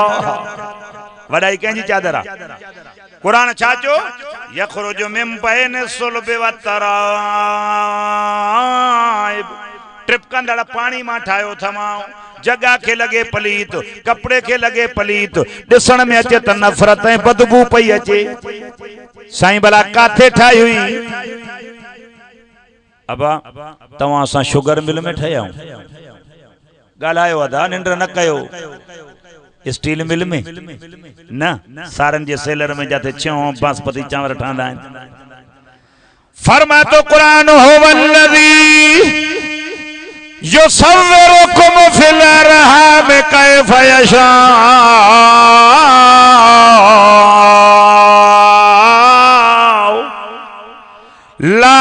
वडाई कंहिंजी चादर आ? कुरान छा चो यखरुजु मिन बैनि सुल्बि व तराइब। ट्रिपकंदड़ पानी मां ठायो थमाओ। जगह के लगे पलीत, कपड़े के लगे पलीत, दिसण में अचे त नफरत ऐं बदबू पई अचे। साईं भला काथे ठाही हुई? अबा तवां सां शुगर मिल में ठहिया ॻाल्हायो अदा निंड न कयो। स्टील मिल में न, सारन जे सेलर में जाते छो बासमती चांवर ठहंदा आहिनि। फरमा तो कुरान हो वल्लज़ी युसव्विरुकुम फिल अरहाम कैफ यशा ला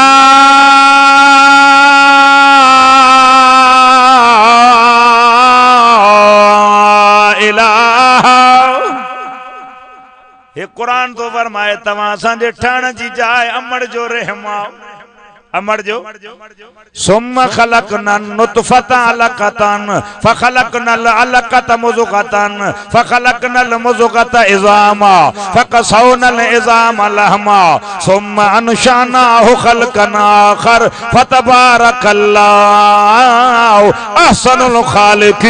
इलाहा। ये कुरान तो फरमाए तवां असांजे ठहण जी जाइ अमड़ जो रहमा अमर जो सुम्मा खलकना नुतफता अलकतन फखलकनल अलकत मुज़गतन फखलकनल मुज़गत इज़ामा फकसौनल इज़ाम लहमा सुम्मा अनशानाहु खल्कन आखर फतबारकल्लाहु अहसनुल खालिकीन।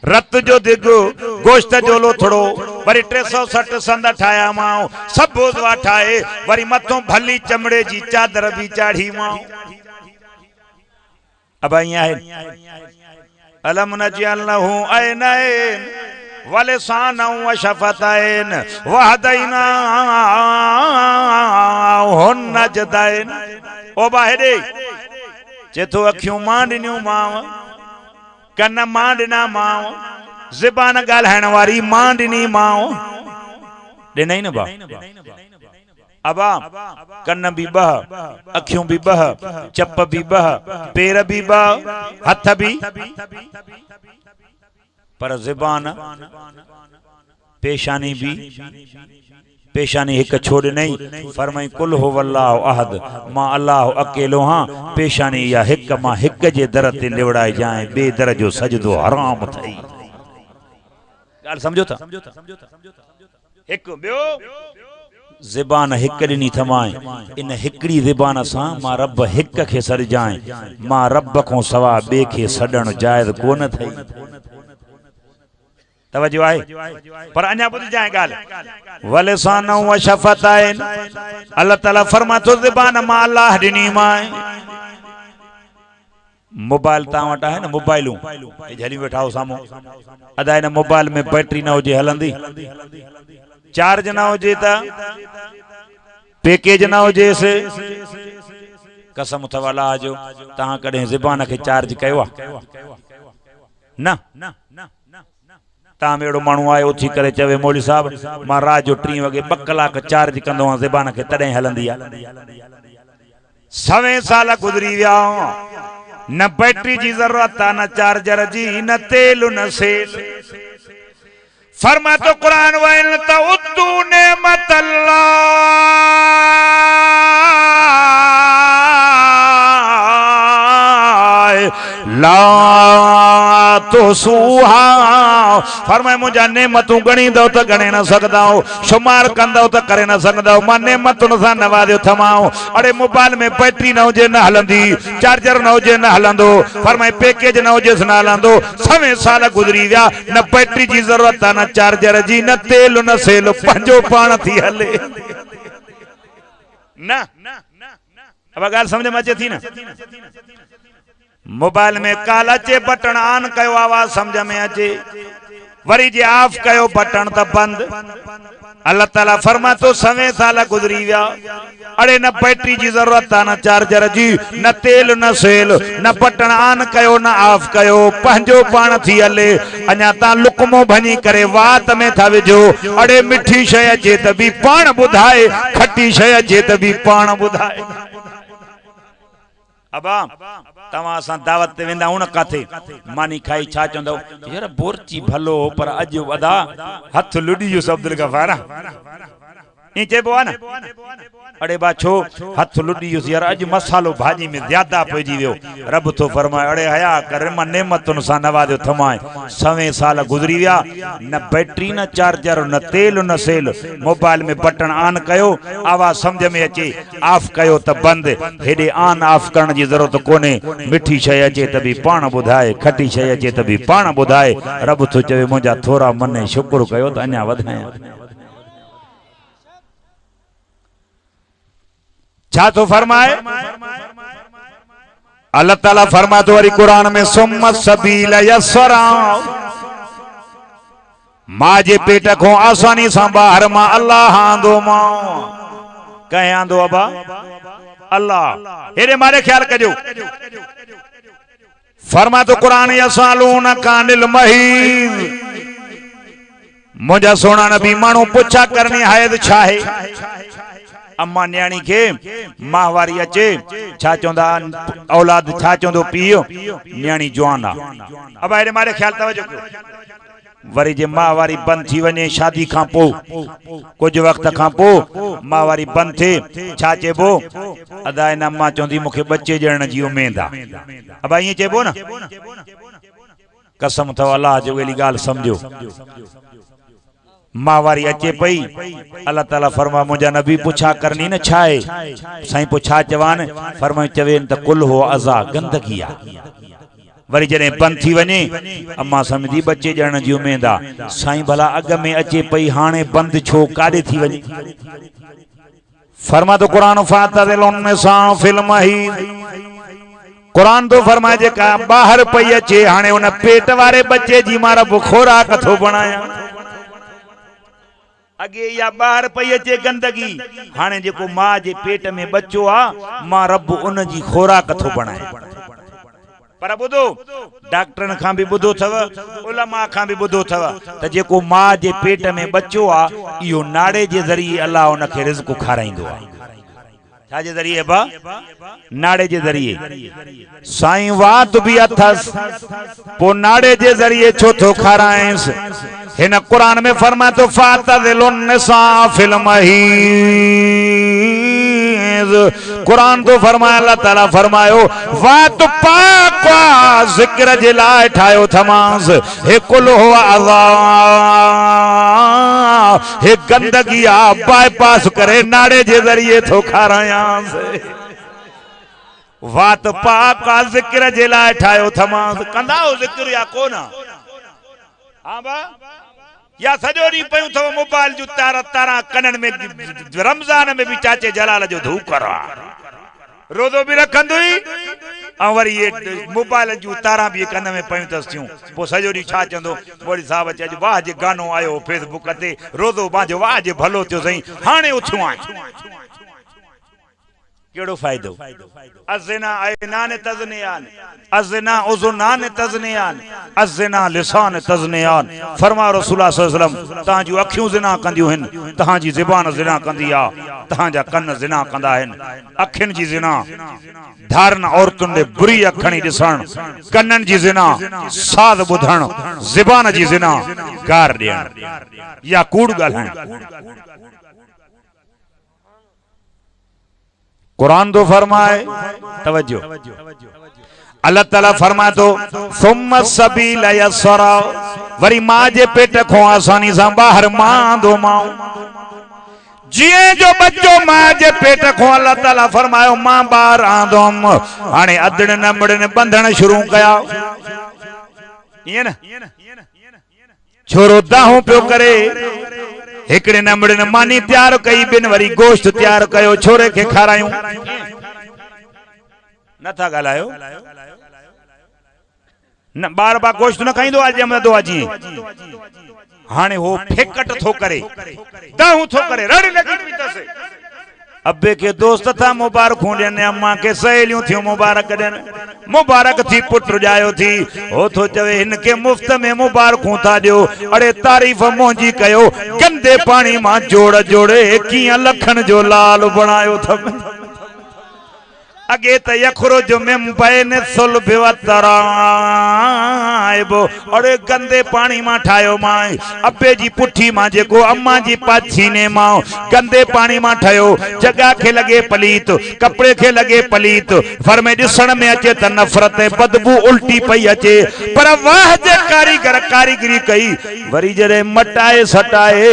रत जो दिगो गोश्त जो लोथड़ो वरी 360 संद ठाया माओ सब बोझवा ठाए वरी मथों भली चमड़े जी चादर भी चाढ़ी माओ। अब आइया है अलम नजअल लहू ऐनैन व लिसानन व शफतैन व हदैनाहु नजदैन। ओ बाहेडे चेतो अखियूं मां ॾिनियूं मां, कन मां ॾिना मां, ज़बान ॻाल्हाइण वारी मां ॾिनी मां। ॾिनई न बा अबा कन भी बह, अखियूं भी बह, चप भी बह, पेर भी बह, हथ भी, पर ज़बान पेशानी भी, पेशानी एक छोड़ नहीं। फरमाई कुल हो वल्लाहु अहद मां अल्लाह अकेलो हां। पेशानी या हिक मां हिक जे दर ते लिवड़ाए जाए बे दर जो सजदो हराम थई। गाल समझो था? एक बियो ज़बान हिक ॾिनी थमाए इन हिकड़ी ज़बान सां मां रब हिक खे सॾजाए। मां रब को सवा बे खे सॾण जायज़ कोन थई। तवज्जो आहे पर अञा ॿुध जाए गाल वलिसान व शफतैन। अल्लाह ताला फरमातो ज़बान मां अल्लाह ॾिनी मां। मोबाइल ता वटा है ना, मोबाइलूं झली वेठा हो सामो अदा इन मोबाइल में बैटरी ना होजे हलंदी, चार्ज ना होजे ता पैकेज ना होजे से कसम थवाला जो ता कदे ज़बान के चार्ज कयो ना। ताम एड़ो मानू आयो उथी करे चवे मौली साहब मां रात जो 3 वगे 2 कलाक चार्ज कंदो आ ज़बान के तडे हलंदी आ। 100 साल गुजरी विया न बैटरी जी जरूरत आ, न चार्जर जी, न तेल न सेल। फरमा तो कुरान वइन तउद्दू नेमतल्लाह ला तो सुहा। फरमाए मुझा नेमतूं गणी दो तो गणे न सकदा हो, शुमार कंदो तो करे न सकदा हो। मां नेमतुन सां नवाज़ियो थमाओ। अरे मोबाइल में बैटरी न हुजे न हलंदी, चार्जर न हुजे न हलंदो। फरमाए पैकेज न हुजे न हलंदो। 7 साल गुजरी विया, न बैटरी जी जरूरत आ, न चार्जर जी, न तेल न सेल, पंहिंजो पाण थी हले न। अब गाल समझ में अचे थी न। मोबाइल में कॉल अचे, बटन ऑन कयो आवाज समझ में अचे, वरी जे ऑफ कयो बटन त बंद। अल्लाह ताला फरमा तो 7 साल गुजरी विया। अरे न बैटरी जी जरूरत आ, न चार्जर जी, न तेल न सेल, न बटन ऑन कयो न ऑफ कयो, पंहिंजो पाण थी हले। अञा ता लुकमो भनी करे वात में था विझो। अरे मिठी शय अचे त बि पाण ॿुधाए, खटी शय अचे त बि पाण ॿुधाए। अबा तवा असां दावत ते वेंदा उन काथे मानी खाई छा चंदो यार बोरची भलो पर अज वदा हथ लुडी जो अब्दुल गफार ई चेबो आ न। अरे बा छो हथ लुडी जो यार अज मसालो भाजी में ज्यादा पइजी वियो। रब तो फरमाए अरे हया कर मां नेमतुन सां नवाज़ियो थमाए। 7 साल गुजरी विया, न बैटरी न चार्जर न तेल न सेल। मोबाइल में बटन ऑन कयो आवाज समझ में अचे, ऑफ कयो त बंद। हेडे ऑन ऑफ करण जी जरूरत कोने। मिठी शय अचे त भी पाण ॿुधाए, खटी शय अचे त भी पाण ॿुधाए। रब तो चवे मुंहिंजा थोरा मन शुक्र कयो त अञा वधाया। छा तो फरमाए अल्लाह ताला फरमा तो वरी कुरान में सुम्मा सबील यसरा। मां जे पेट को आसानी सां बाहर मां अल्लाह आंदो मां कहीं आंदो अबा अल्लाह। हेरे मारे ख्याल कजो। फरमा तो कुरान यसलून कानिल महीद। मुझा सोना नबी मानू पुछा करनी हैद छाहे। अम्मा न्याणी के माहवारी अचे छा चौंदा औलाद छा चौंदो पियो न्याणी जवान आ। अब अरे मारे ख्याल तवजो कयो। वरी जे माहवारी बंद थी वने शादी खां पो कुछ वक्त खां पो माहवारी बंद थे छा चेबो अदा इन अम्मा चौंदी मुखे बच्चे जणन जी उम्मीद आ। अब ये चेबो ना कसम थो अल्लाह जो वेली गाल समझो। माहवारी अचे पई अल्लाह ताला फरमा मुझा नबी पुछा करनी न छाए। साईं पुछा जवान फरमाई चवेन त कुल हो अज़ा गंदगी आ। वरी जने बंद थी वने अम्मा समझी बच्चे जणन जी उम्मीद आ। साईं भला अग में अचे पई हाने बंद छो काडे थी वने। फरमा तो कुरान फातदिलुन निसा फिल महीद। कुरान तो फरमाए जे का बाहर पई अचे हाने उन पेट वारे बच्चे जी मारा बुखोरा कथो बनाया। अगे या बाहर पई अचे गंदगी हाने जेको मां जे पेट में बच्चो आ मां रब उन जी खोराक थो बनाए। पर बुधो डॉक्टरन खां भी बुधो थव उलमा खां भी बुधो थव त जेको मां जे पेट में बच्चो आ इहो नाड़े जे ज़रिए अल्लाह उन खे रिज़्क खाराईंदो आ। छा जे ज़रिए बा नाड़े जे ज़रिए। साईं वात भी अथस पो नाड़े जे ज़रिए छो थो खाराएंस। हिन कुरान में फरमा तो फातदिलुन निसा फिल महीज़। कुरान तो फरमाया अल्लाह ताला फरमायो वात पाक जिक्र जे लाइ ठायो थमांस। हे कुल हो अज़ा हे गंदगी आ बाईपास करे नाड़े जे ज़रिए थो खारायांस। वात पाक जिक्र जे लाइ ठायो थमांस। कंदा हो जिक्र या कोन? हां बा या सजो डी पयूं थो मोबाइल जो तारा तारा कनन में। रमजान में भी चाचे जलाल जो धूकर रोज़ो भी रखंदुई और वरी ये मोबाइल जो तारा भी कन में पयूं तस थियूं। पो सजो डी छा चंदो मोड़ी साहब अच वाह जे गानो आयो फेसबुक ते रोज़ो बाजो वाह जे भलो थियो सही हाने उथियो आ। केड़ो फायदो अज़िना ऐनान तज़नियान अज़िना उज़ुनान तज़नियान अज़िना लिसान तज़नियान फरमा रसूलुल्लाह सल्लल्लाहु अलैहि वसल्लम तां जी अखियूं ज़िना कंदियूं हिन तां जी ज़बान ज़िना कंदी आ तां जा कन ज़िना कंदा हिन अखिन जी ज़िना धारण औरतुन दे बुरी अखणी दिसण कन्नन जी ज़िना साद बुधण ज़बान जी ज़िना गार ॾियण या कूड़ ॻाल्हाइण कुरान तो फरमाए तवज्जो अल्लाह ताला फरमाए तो सुम्मा सबील यसरा वरी मां जे पेट खो आसानी सां बाहर मां दो मां जिए जो बच्चो मां जे पेट खो अल्लाह ताला फरमायो मां बाहर आंदोम हाने अदड़ नमड़न बंधन शुरू कया ये ना छोरो दाहू पियो करे हिकड़े नमड़े ने मानी तैयार कई बिन वरी गोश्त तैयार कयो छोरे के खारायूं नथा गालायो न बार बार गोश्त न खाइंदो आज हम दो आजी हाने हो फेकट थो करे दाहू थो करे रड़ी लगी पीतसे अब्बे के दोस्त था मुबारक ॾियनि अम्मा के सहेलियूं थी मुबारक ॾियनि मुबारक थी पुट जायो थी हो थो चवे इनके मुफ्त में मुबारकूं था ॾियो अड़े तारीफ़ मुंहिंजी कयो गंदे पानी मां जोड़ जोड़े कीअं लखन जो लाल बणायो अथव अगे त यखरुज मिन बैन सुल्ब व तराइब अरे गंदे पानी मां ठायो मां अब्बे जी पुठी मां जेको अम्मा जी पाछीने मां गंदे पानी मां ठयो जगह के लगे पलीत कपड़े के लगे पलीत फर में दिसण में अचे त नफरत बदबू उल्टी पई अचे पर वाह जे कारीगर कारीगरी कई वरी जरे मटाए सटाए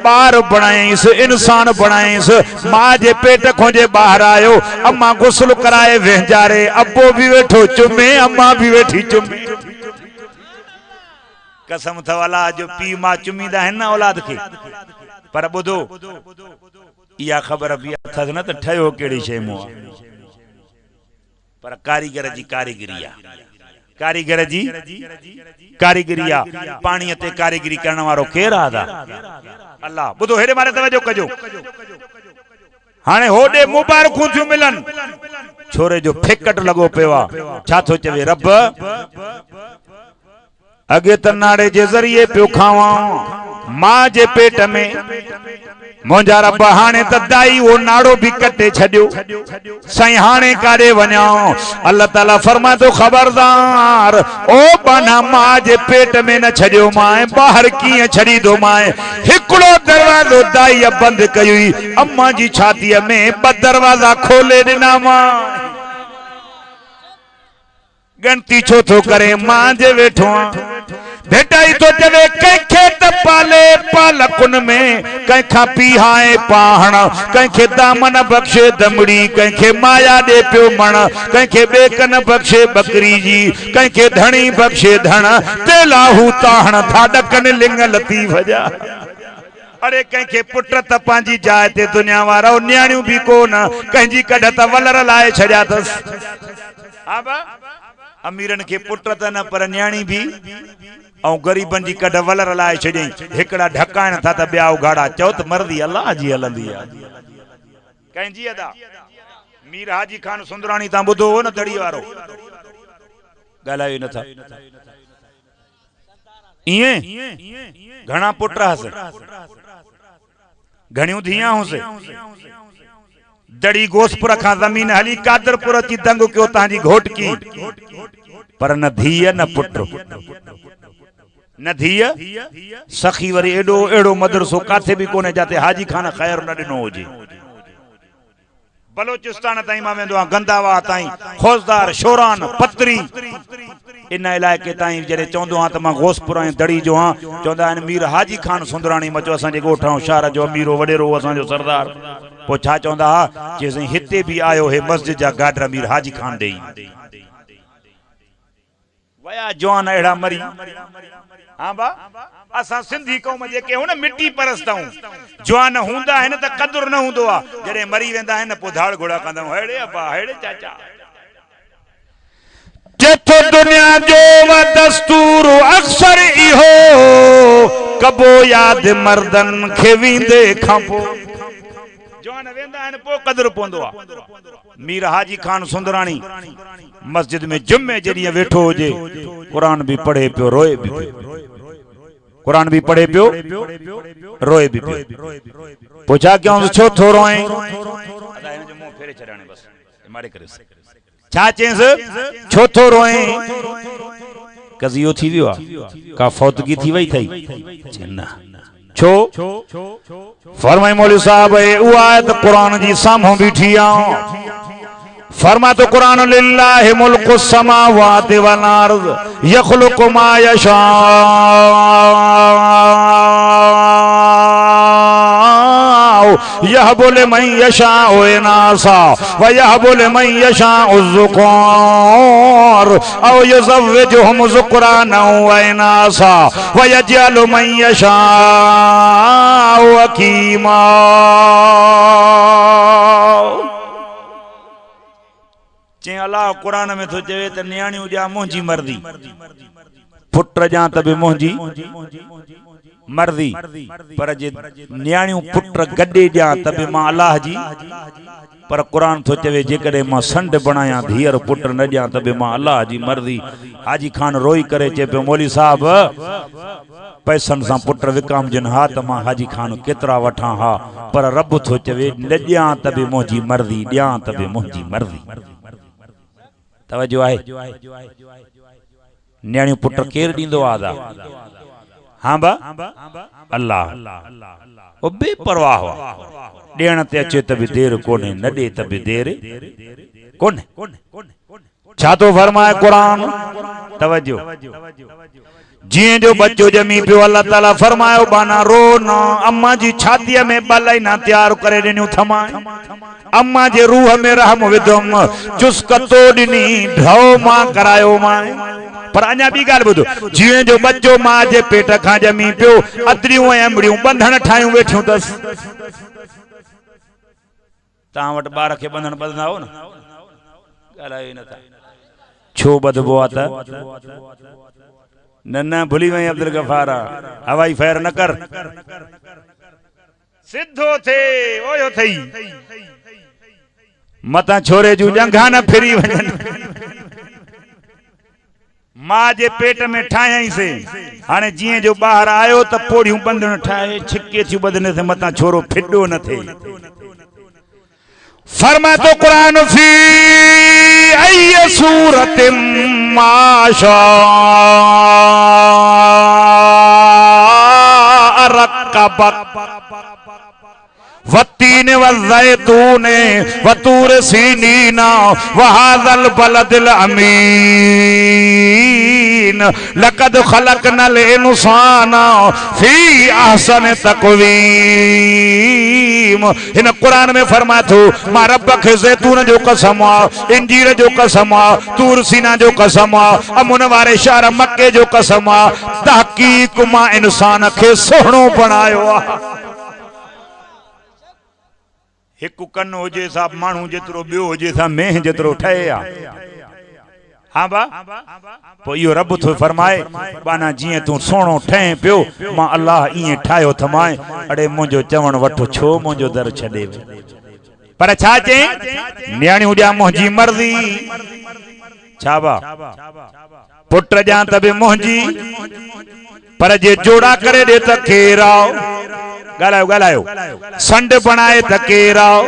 बार बनाईस इंसान बनाईस मां जे पेट खो जे बाहर आयो अम्मा गुस्ल कराए वेंजारे अब्बो भी वेठो चुमे अम्मा भी वेठी चुमे कसम थवाला जो पी मां चुमीदा है ना औलाद के पर बुधो या खबर भी अथस न त ठयो केड़ी शे मो पर कारीगर जी कारीगरिया कारीगर जी कारीगरिया पानी ते कारीगरी करण वारो केर आदा अल्लाह बुधो हेरे मारे तवज्जो कजो हाने होडे मुबारकूं थियूं मिलन छोरे जो फेकट लगो पेवा छा थो चवे रब अगे त नाड़े जे जरिए पियो खावा मां जे पेट में मुंहिंजा रब हाने त दाई वो नाड़ो भी कटे छड्यो साईं हाने काडे वञा अल्लाह ताला फरमाए तो खबरदार ओ बना मां जे पेट में न छड्यो मां बाहर कीअं छड़ी दो मां हिकड़ो दरवाजो दाई बंद कई अम्मा जी छातीअ में ब दरवाजा खोले ॾिना मां गणती छो थो करे मां जे वेठो भेटाई तो चवे कंखे त पाले पालकुन में कंखा पीहाए पाहण कंखे दामन बख्शे दमड़ी कंखे माया दे पियो मण कंखे बेकन बख्शे बकरी जी कंखे धणी बख्शे धण तेलाहू ताहण थाडकन लिंग लतीफ जा अरे कंखे पुट त पांजी जाय ते दुनिया वारा न्याणियूं भी कोन कंहिंजी कढ त वलर लाए छड्या अथस आबा अमीरन के पुट त न पर न्याणी भी और गरीबन जी कढ वलर लाए छॾियईं हिकड़ा ढकाइण था त ॿिया उघाड़ा चओ त मर्दी अल्लाह जी हलंदी आहे कंहिंजी अदा मीर हाजी खान सुंदराणी तां ॿुधो हो न दड़ी वारो ॻाल्हायो नथा इएं घणा पुट हस घणियूं धीअ हुस दड़ी गोसपुर खां ज़मीन हली कादरपुर अची दंग कयो तव्हांजी घोट की पर न धीअ न पुट न धीअ सखी वरी एडो एडो मदरसो काथे भी कोने जाते हाजी खान खैर न ॾिनो हुजे बलोचिस्तान ताईं मां वेंदो आहियां गंदावा ताईं खोजदार शोरान पतरी इन इलाइके ताईं जॾहिं चवंदो आहियां त मां गोसपुर ऐं दड़ी जो आहियां चवंदा आहिनि मीर हाजी खान सुंदराणी मचो असांजे ॻोठ ऐं शहर जो अमीरो वॾेरो असांजो सरदार पोइ छा चवंदा हुआ चई हिते भी आयो हे मस्जिद जा गाडर मीर हाजी खान ॾेई वया जवान अहिड़ा मरी हाँ बा असा सिंधी कौम जेके हुन मिट्टी परस्तऊं जवान हूंदा आहिनि त क़दुर न हूंदो आहे जॾहिं मरी वेंदा आहिनि पोइ धाड़ घोड़ा कंदा हेड़े अब्बा हेड़े चाचा जेतो दुनिया जो व दस्तूर अक्सर इहो कबो याद मर्दन खे विंदे खां पोइ जवान वेंदा आहिनि पोइ क़दुरु पवंदो आहे। मीर हाजी खान सुंदराणी मस्जिद में जुमे जॾहिं वेठो हुजे कुरान भी पढ़े पियो रोए भी पियो, कुरान भी पढ़े पियो रोए भी पियो। पूछा क्यों छो थो रोए? छा चेंस छो थो रोए? कज़ियो थी वियो आहे, का फौतगी थी वई थई? न छो? फरमाए मौलवी साहब उहा आयत कुरान जी साम्हूं बीठी आ। फरमा तो कुरान लिल्लाहि मुल्कु समावाति वल अर्ज़ यख़्लुक़ु मा यशा यहबु लिमन यशाउ इनासा व यहबु लिमन यशाउ ज़ुकुर औ युज़व्विजुहुम ज़ुकुराना व इनासा व यजअलु मन यशाउ अकीमा। चई अल्लाह कुरान में तो चवे त न्याणियूं जा मुंहिंजी मर्ज़ी, पुट जा त बि मुंहिंजी मर्ज़ी, पर जे न्याणियूं पुट गॾे ॾियां त बि मां अल्लाह जी। पर कुरान तो चवे जेकॾहिं मां संड बणायां धीअर पुट न ॾियां त बि मां अल्लाह जी मर्ज़ी। हाजी खान रोई करे चए पियो मौलवी साहब पैसनि सां पुट विकामजनि हा त मां हाजी खान केतिरा वठां हा, पर रब थो चवे न ॾियां त बि मुंहिंजी मर्ज़ी, ॾियां त बि मुंहिंजी मर्ज़ी। तवज्जो आहे? न्याणियूं पुट केर ॾींदो आहे? हाँ बा अल्लाह। वो बेपरवाह ॾियण ते अचे त बि देर कोन्हे, न ॾे त बि देर कोन्हे। छा थो फरमाए कुरान? तवज्जो। जीअं जो बच्चो ॼमी पियो अल्लाह ताला फरमायो बाना रो न, अम्मा जी छातीअ में ॿ लाइना तैयार करे ॾिनियूं थमाए, अम्मा जे रूह में रहम विधुम, चुस्कतो ॾिनी ढो मां करायो मां। पर अञा बि ॻाल्हि ॿुधो, जीअं जो बच्चो मां जे पेट खां ॼमी पियो अदरियूं ऐं अंबड़ियूं बंधन ठाहियूं वेठियूं अथसि। तव्हां वटि ॿार खे बंधन ॿधंदा हो न? ॻाल्हायो ई नथा। छो ॿधबो आहे त? न भुली वई अब्दुल गफ़ारा, हवाई फायर न कर, सिद्धो थे ओयो थई मता छोरे जूं जंघा न फिरी वञनि। मां जे पेट में ठाहियईंसि, हाणे जीअं जो ॿाहिरि आयो त पोड़ियूं बंधन ठाहे छिके थियूं ॿधने से मता छोरो फिडो न थे। फरमा तो कुरान फी अय्य सूरतिम माशा रक्कबक वत्तीन वज़ैतून वतूर सीनीना वहाज़ल बलदिल अमीन लक़द ख़लक़नल इंसाना फी अहसन तक़वीम। इन कुरान में फरमाए थो मां रब खे ज़ैतून जो कसम आ, इंजीर जो कसम आ, तूर सीना जो कसम आ, अमुन वारे शहर मक्के जो कसम आ, तहक़ीक़ मां इंसान खे सुहिणो बणायो आ। एक कन हुजे सा माण्हू जेतिरो ॿियो हुजे सा मेंह जेतिरो ठहे आ। हाँ बा पोइ इहो रब थो फरमाए बाना जीअं तूं सोणो ठहे पियो मां अल्लाह ईअं ठाहियो थमाए, अड़े मुंहिंजो चवण वठो छो मुंहिंजो दर छॾे। पर छा चई? न्याणियूं ॾियां मुंहिंजी मर्ज़ी। छा बा पुट ॾियां त बि मुंहिंजी, पर जे जोड़ा करे ॾे त केर आओ? ॻाल्हायो ॻाल्हायो। संड बणाए त केर आओ?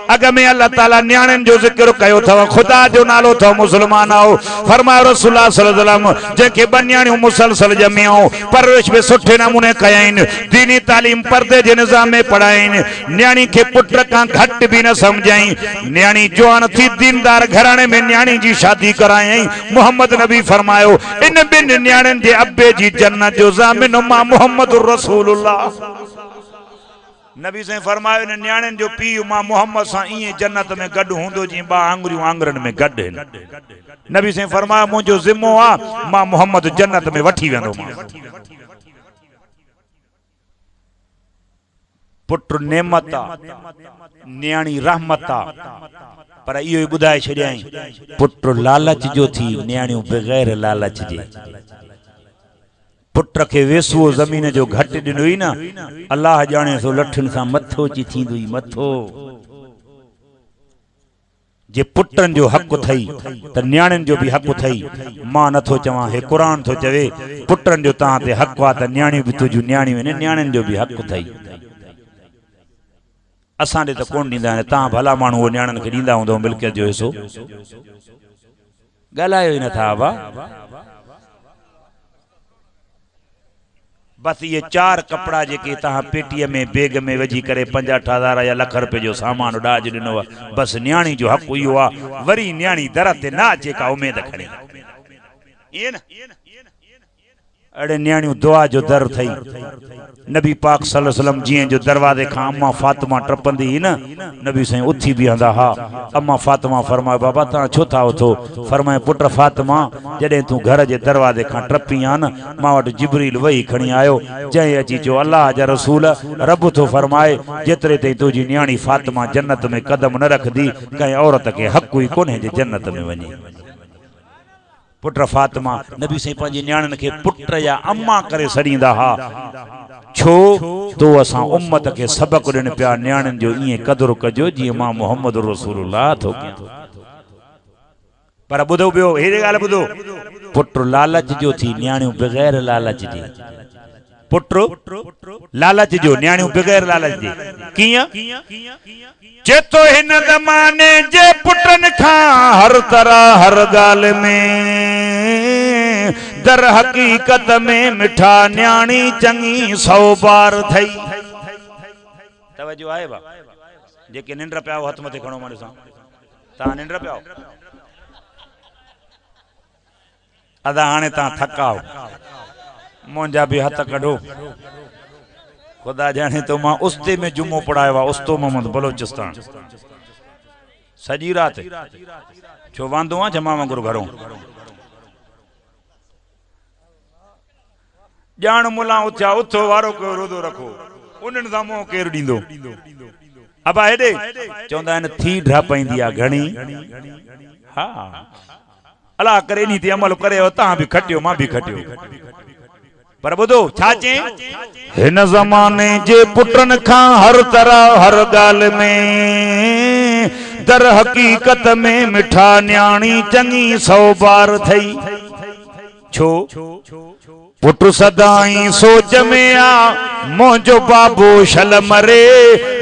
अग में अल्लाह ताला न्याणियुनि जो ज़िक्र कयो अथव, ख़ुदा जो नालो अथव मुस्लमान आओ। फरमायो रसूलुल्लाह सल्लल्लाहु अलैहि वसल्लम जंहिंखे ॿ न्याणियूं मुसलसल ॼमियूं, परवरिश में सुठे नमूने कयाइन, दीनी तालीम पर्दे जे निज़ाम में पढ़ाइन, न्याणी खे पुट खां घटि बि न सम्झाई, न्याणी जवान थी दीनदार घराणे में न्याणी जी शादी करायई। मोहम्मद नबी फरमायो इन ॿिनि न्याणियुनि जे अब्बे जी जन्नत जो ज़ामिन मां मोहम्मद रसूलुल्लाह। नबी से फरमायो इन न्याणियुनि जो पीउ मां मोहम्मद सां ईअं जन्नत में गॾु हूंदो जीअं ॿ आंगुरियूं आंगरनि में गॾु आहिनि। नबी से फरमायो मुंहिंजो ज़िम्मो आहे मां मोहम्मद जन्नत में वठी वेंदोमांसि। पुट नेमत आहे, न्याणी रहमत आहे, पर इहो ई ॿुधाए छॾियईं पुट लालच जो थी, न्याणियूं बग़ैर लालच जे। पुट खे वेसुओ ज़मीन जो घटि ॾिनो ई न, अल्लाह ॼाणे सो लठुनि सां मथो ची थींदो ई मथो। जे पुटन जो हक थई त न्याणन जो भी हक थई। मां नथो चवा हे कुरान थो चवे पुटन जो ता ते हक वा त न्याणी भी तुजू न्याणी ने न्याणन जो भी हक थई। असां दे त कोन दींदा ता भला मानू वो न्याणन के दींदा हुंदो मिल्कियत जो हिस्सो गलायो ही न था बा। बस ये 4 कपड़ा जेके तहां पेटीअ में बैग में वजी करे 50-60 या लख रुपए जो सामान उडाज दिनो बस न्याणी जो हक इहो आ। वरी न्याणी दर ते ना अचे का उम्मीद खणे ये न अड़े न्याणियों दुआ जो दर थई। नबी पाक सल्लल्लाहु अलैहि वसल्लम जी जो दरवाजे का अम्मा फातिमा टपंदी ही ना नबी साईं उथी भी आंदा हा। अम्मा फातिमा फरमाए बाबा ता छो था उथो? फरमाए पुट फातिमा जडे तू घर जे दरवाजे का टपी आ न मां वट जिब्रील वही खणी आयो जय अची जो अल्लाह जा रसूल रब तो फरमाए जेतरे ते तुजी न्याणी फातिमा जन्नत में कदम न रखदी कई औरत के हक ही कोने जे जन्नत में वने। पुत्र फातिमा नबी से पंजी न्याणन के पुत्र या अम्मा करे सड़ींदा हा। छो तो असा उम्मत के सबक दिन पिया न्याणन जो इए कदर कजो जी मां मोहम्मद रसूलुल्लाह थो के। पर बुधो बियो हेरे गाल बुधो पुत्र लालच जो थी न्याणियों बगैर लालच जी। पुत्र लालच जो न्याणियों बगैर लालच जी किया चेतो हिन ज़माने जे पुटन खा हर तरह हर गाल में दर हकीकत में मिठा न्याणी चंगी 100 बार थई। तवज्जो आए बा जेके निंड्र पिया हथ मथे खणो माने सा ता निंड्र पिया अदा हाने ता थकाओ मोंजा भी हथ कढो। खुदा जाने तो मां उस्ते में जुम्मो पढ़ाया वा उस्तो मोहम्मद बलोचिस्तान सजी रात छो वांदो आ जमा वांगुरु घरों जान मुला उथया उथो वारो को रोदो रखो उनन सामो केर डींदो। अबा हेडे चौंदा इन थी ड्रप इंदी आ घणी हां अल्लाह करे नी ते अमल करे ता भी खटियो मां भी खटियो। पर बुधो छाचे हिन ज़माने जे पुटन खा हर तरह हर गाल में दर हकीकत में मिठा न्याणी चंगी 100 बार थई। छो पुट सदाई सोच में आ मोजो बाबू शल मरे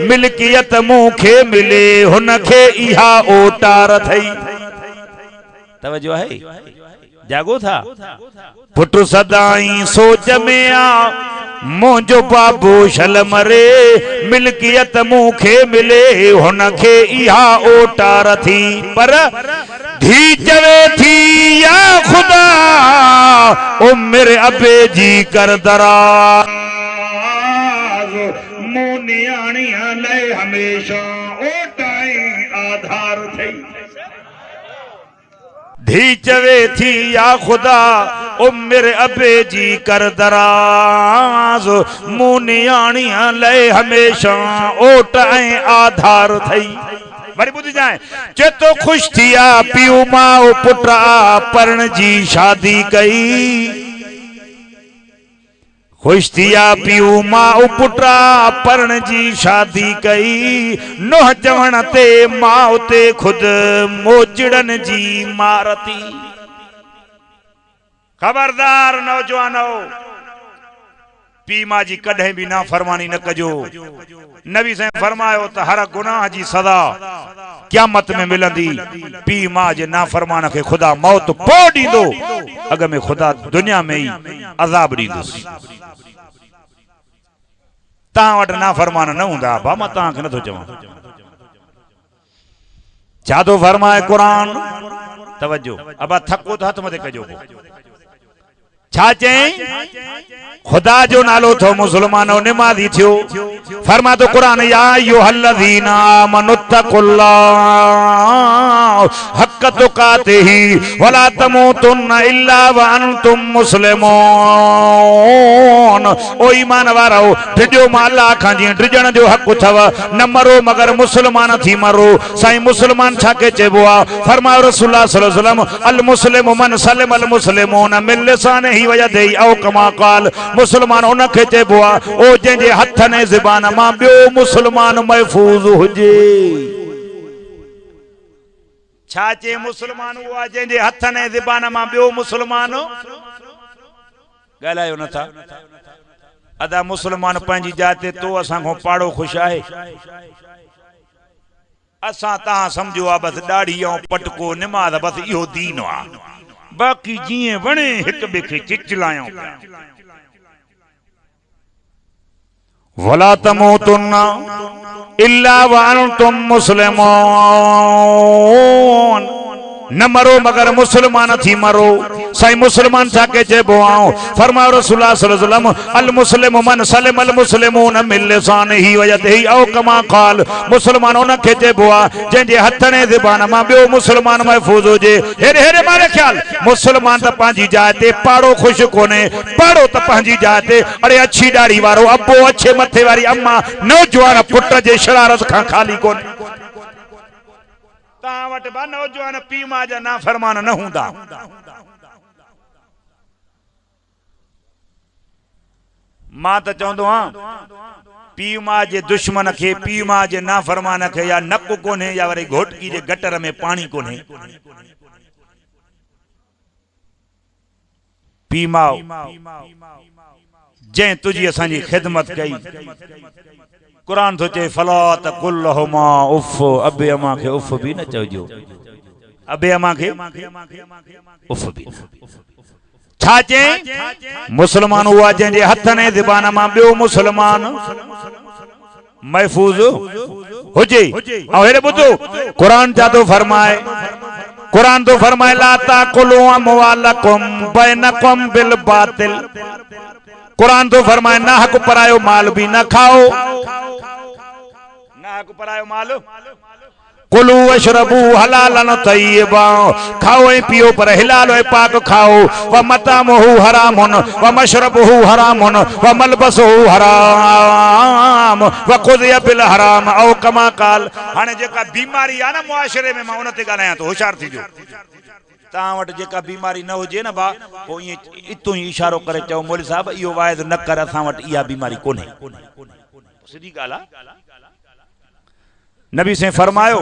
मिल्कियत मुखे मिले हुन खे इहा ओटार थई। तवज्जो है जागो था पुट सदाई सोच में आ मोजो बाबू शल मरे मिल्कियत मुखे मिले हुन खे इहा ओटार थी। पर धी चवे थी या खुदा ओ मेरे अबे जी कर दराज मो न्याणियां ले हमेशा ओटाई आधार थई। धी चवे थी या खुदा ओ मेरे अबे जी कर दराज मुंह न्याणियां ले हमेशा ओट ऐं आधार थई। वरी ॿुधी जाए चेतो खुश थिया पियो माओ पुटा परण जी शादी कई। खुश थिया पियो माओ पुटा परण जी शादी कई। नोह चवण ते माओ ते खुद मोचड़न जी मारती। खबरदार नौजवानो पी मां जी कदे भी ना फरमानी न कजो। नबी से फरमायो तो हर गुनाह जी सदा क़यामत में मिलंदी। पी मां जे ना फरमान के खुदा मौत पो दींदो अग में खुदा दुनिया में ही अजाब दींदुस। ता वट ना फरमान न हुंदा बा मां ता के न तो चवा जादो फरमाए कुरान। तवज्जो अब थको तो हथ मथे कजो छा चई खुदा जो नालो थो मुसलमानो निमाज़ी थियो। फरमा तो कुरान या अय्युहल्लज़ीना आमनुत्तकुल्लाह हक़ तुकातिही वला तमूतुन्ना इल्ला व अंतुम मुस्लिमून। ओ ईमान वारो टिजो मां अल्लाह खां जी टिजण जो हक़ थव न मरो मगर मुसलमान थी मरो। साईं मुसलमान छा के चइबो आ? फरमायो रसूलुल्लाह सल्लल्लाहु अलैहि वसल्लम अल मुस्लिमु मन सलिम अल मुस्लिमून मिन लिसानिही व यदिही औ कमा क़ाल। मुसलमान उन खे चइबो आ ओ जंहिंजे हथ ने ज़बान मां ॿियो मुसलमान महफूज़ हुजे। छा चे मुसलमान हुआ जंहिंजे हथ ने ज़बान मां ॿियो मुसलमान ॻाल्हायो नथा। अदा मुसलमान पंहिंजी जाते तो असां खां पाड़ो ख़ुशि आहे। असां तव्हां सम्झो आहे बसि ॾाढ़ी ऐं पटको निमाज़ बसि इहो दीन आहे। बाक़ी जीअं वणे हिक ॿिए खे चिचलायूं पिया। वला तमूतुन्ना इल्ला व अंतुम मुस्लिमून, न मरो मगर मुसलमान थी मरो। साईं मुसलमान छा के चइबो आहे? फरमायो रसूलुल्लाह सल्लल्लाहु अलैहि वसल्लम अल मुस्लिमु मन सलिम अल मुस्लिमून मिन लिसानिही व यदिही औ कमा क़ाल। मुसलमान उन खे चइबो आहे जंहिंजे हथ ने ज़बान मां ॿियो मुसलमान महफूज़ हुजे। हेरे हेरे मारे ख्याल मुसलमान त पंहिंजी जाइ ते पाड़ो ख़ुशि कोन्हे, पाड़ो त पंहिंजी जाइ ते अड़े अछी ॾाढ़ी वारो अबो अछे मथे वारी अम्मा नौजवान पुट जे शरारत खां ख़ाली कोन्हे। तव्हां वटि बा नौजवान पीउ मां जा नाफ़रमान न हूंदा। मां त चवंदो आहियां पीउ मां जे दुश्मन खे, पीउ मां जे नाफ़रमान खे या नक कोन्हे या वरी घोटकी जे गटर में पाणी कोन्हे। पीउ मां जंहिं तुंहिंजी असांजी ख़िदमत कई, कुरान तो चे फला तकुल लहुमा उफ, अबे अमा के उफ भी न चवजो, अबे अमा के उफ भी। छा चे मुसलमान हुआ जंहिंजे हथ ने ज़बान मां ॿियो मुसलमान महफूज हुजे। ऐं हेरे ॿुधो कुरान जा तो फरमाए, कुरान तो फरमाए ला ताकुलू अमवालकुम बैनकुम बिल बातिल। कुरान तो फरमाए ना हक परायो माल भी न खाओ, ना हक परायो माल। कुलू वशरबू हलालन तय्यबा, खाओ ऐं पियो पर हिलाल ऐं पाक खाओ। व मतामुहु हरामुन व मशरबुहु हरामुन व मलबसुहु हराम व क़ुदिया बिल हराम औ कमा क़ाल। हाणे जेका बीमारी आहे न मुआशरे में, मां उन ते ॻाल्हायां थो, होशियार थीजो। तव्हां वटि जेका बीमारी न हुजे न भा, पोइ ईअं इतो ई इशारो करे चओ मौलवी साहब इहो वाइदो न कर, असां वटि इहा बीमारी कोन्हे। सिधी ॻाल्हि आहे। नबी से फरमायो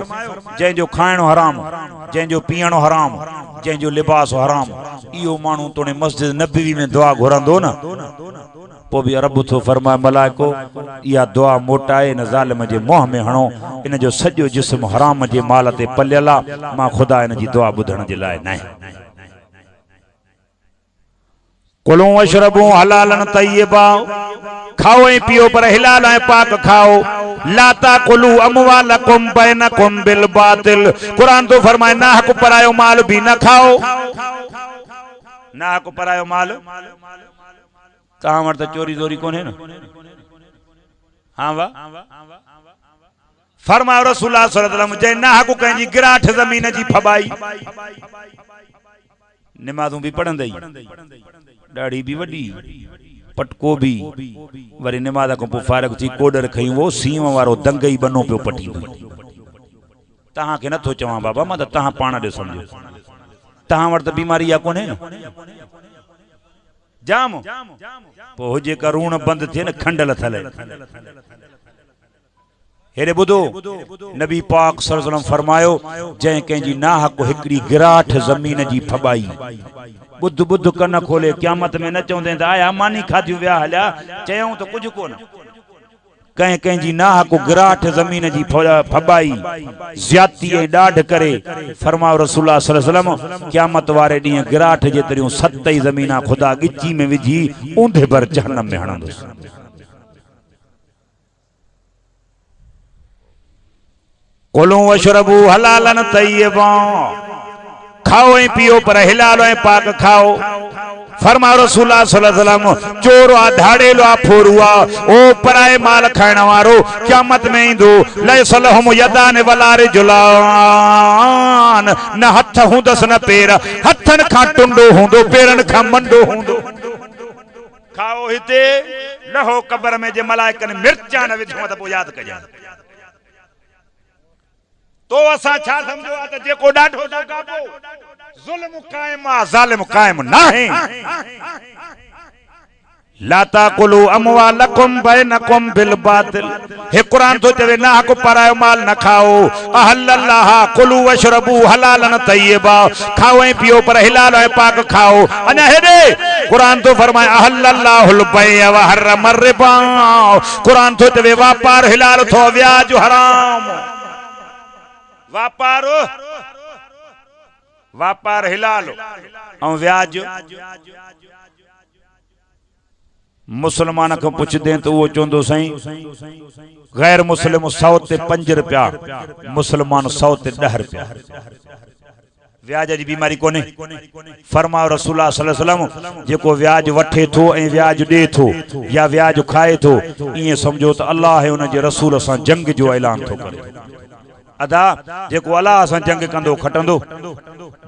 जंहिंजो खाइणो हराम, जंहिंजो पीअणो हराम, जंहिंजो लिबास हराम, इहो माण्हू तोड़े मस्जिद नबवी में दुआ घुरंदो न, पोइ बि रब थो फरमाए मलाइको इहा दुआ मोटाए इन ज़ालिम जे मुंहं में हणो, इन जो सॼो जिस्म हराम जे माल ते पलियल आहे, मां ख़ुदा इन जी दुआ ॿुधण जे लाइ न आहे। कुलू वशरबू हलालन तय्यबा, खाओ ऐं पियो पर हिलाल ऐं पाक खाओ। ला ताकुलू अमवालकुम बैनकुम बिल बातिल। कुरान तो फरमाए ना हक परायो माल भी न खाओ, ना हक परायो माल। तव्हां वटि त चोरी चोरी कोन्हे न? हाँ वाह। फरमायो रसूलुल्लाह सल्लल्लाहु अलैहि वसल्लम जंहिं ना हक कंहिंजी गिराठ ज़मीन जी फबाई, निमाज़ूं भी पढ़ंदई, ॾाढ़ी भी वॾी, पटको भी, वरी निमाज़ खां पोइ फारग थी कोडर खयूं, वो सीम वारो दंग ई बनो पियो पटींदो। तव्हां खे नथो चवां बाबा, मां त तव्हां पाण ॾे सम्झो। तव्हां वटि त बीमारी आहे कोन्हे न? जाम पोइ हुजे का रूण बंदि थिए न, खंडल थले। हेरे ॿुधो नबी पाक सल्लल्लाहु अलैहि वसल्लम फरमायो जंहिं कंहिंजी नाहक हिकिड़ी गिराठ ज़मीन जी फबाई, बुध बुध कन खोले, क़यामत में न चवंदे त आया मानी खाधियूं विया हलिया, चयूं त कुझु कोन। कंहिं कंहिंजी नाहक गिराठ ज़मीन जी फबाई, ज़्यादती ऐं ॾाढ करे, फरमायो रसूलुल्लाह सल्लल्लाहु अलैहि वसल्लम क़यामत वारे ॾींहुं गिराठ जेतिरियूं 7 ज़मीना ख़ुदा गिची में विझी ऊंधे भर जहन्नम में हणंदुसि। कुलू वशरबू हलालन तय्यबा, खाओ ऐं पियो पर हिलाल ऐं पाक खाओ। फरमायो रसूलुल्लाह सल्लल्लाहु अलैहि वसल्लम चोर आ, धाड़ेलो आ, फोरू आ, ओ पराए माल खाइण वारो क़यामत में ईंदो। लैसलहुम यदान वला रिजुलान, न हथ हूंदसि न पेर, हथनि खां टुंडो हूंदो, पेरनि खां मंडो हूंदो। खाओ हिते लहो कब्र में जे मलाइकनि मिर्चा न विधो त पोइ यादि कजां। तो असां छा समझो आ त जेको ॾाढो काबो ज़ुल्म कायम आ, ज़ालिम कायम नाहे। ला ताकुलू अमवालकुम बैनकुम बिल बातिल। हे कुरान तो चवे ना हक परायो माल न खाओ। अहल्लल्लाह कुलू वशरबू हलालन तय्यबा, खाओ ऐं पियो पर हिलाल ऐं पाक खाओ। अना हेडे कुरान तो फरमाए अहल्लल्लाहुल बैअ व हर्रम रिबा। कुरान तो चवे वापार हिलाल थो व्याज हराम। वापार हिलाल ऐं व्याज। मुसलमान को पुछदे तो वो चोंदो सही गैर मुस्लिम 100 ते 5 रुपया, मुसलमान 100 ते 10 रुपया। व्याज जी बीमारी कोने। फरमाओ रसूलुल्लाह सल्लल्लाहु अलैहि वसल्लम जेको व्याज वठे थो ऐं व्याज दे थो या व्याज खाए थो, इए समझो तो अल्लाह है उन जे रसूल सां जंग जो ऐलान थो करे। अदा जेको अल्लाह सां जंग कंदो खटंदो,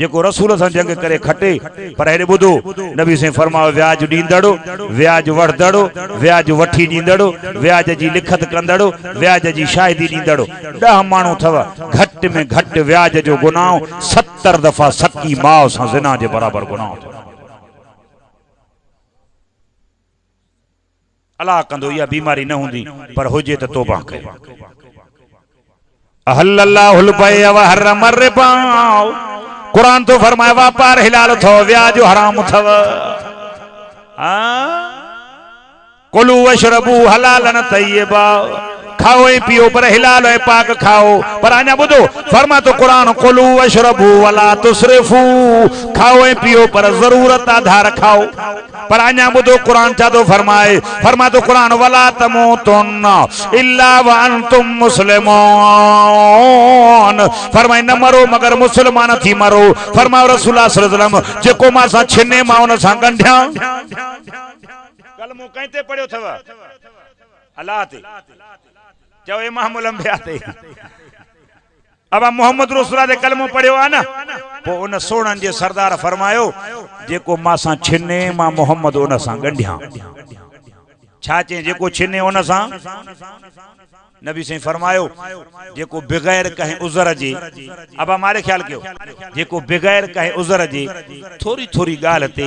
जेको रसूल सां जंग करे खटे। पर हेॾे ॿुधो नबी साईं फरमायो व्याज ॾींदड़ो, व्याज वठंदड़ो, व्याज वठी ॾींदड़ो, व्याज जी लिखत कंदड़ो, व्याज जी शाहिदी ॾींदड़ो 10 माण्हू अथव। घटि में घटि व्याज जो गुनाह 70 दफ़ा सकी माउ सां ज़िना जे बराबरि गुनाह अथव। अल्लाह कंदो इहा बीमारी न हूंदी, पर हुजे त तौबा कयो। अहल्लल्लाहुल बैअ व हर्रम रिबा। कुरान तो फरमाए वापार हिलाल थो व्याज हराम थव। कुलू वशरबू हलालन तय्यबा, खाओ ऐं पियो पर हिलाल ऐं पाक खाओ। पर अञा ॿुधो फरमा तो कुरान कुलू वशरबू वला तुसरिफू, खाओ ऐं पियो पर ज़रूरत आधार खाओ। पर अञा ॿुधो कुरान छा तो फरमाए। फरमा तो कुरान वला तमूतुन इल्ला व अंतुम मुस्लिमून। फरमाए न मरो मगर मुसलमान थी मरो। फरमाओ रसूलुल्लाह सल्लल्लाहु अलैहि वसल्लम जेको मां सां छिने मां उन सां गंढिया। कलमो कंहिं ते पढ़ियो अथव? अल्लाह ते। चओ इमामुल अंबिया ते। अब मोहम्मद रसूलुल्लाह ते कलमो पढ़ियो आहे न, पोइ उन सोणनि जे सरदार फरमायो जेको मां सां छिने मां मोहम्मद उन सां गंढिया। छा चई जेको छिने उन सां? नबी साईं फरमायो जेको बगैर कहीं उज़र जे, अब हमारे ख्याल कयो जेको बगैर कहीं उज़र जे थोड़ी थोड़ी गाल ते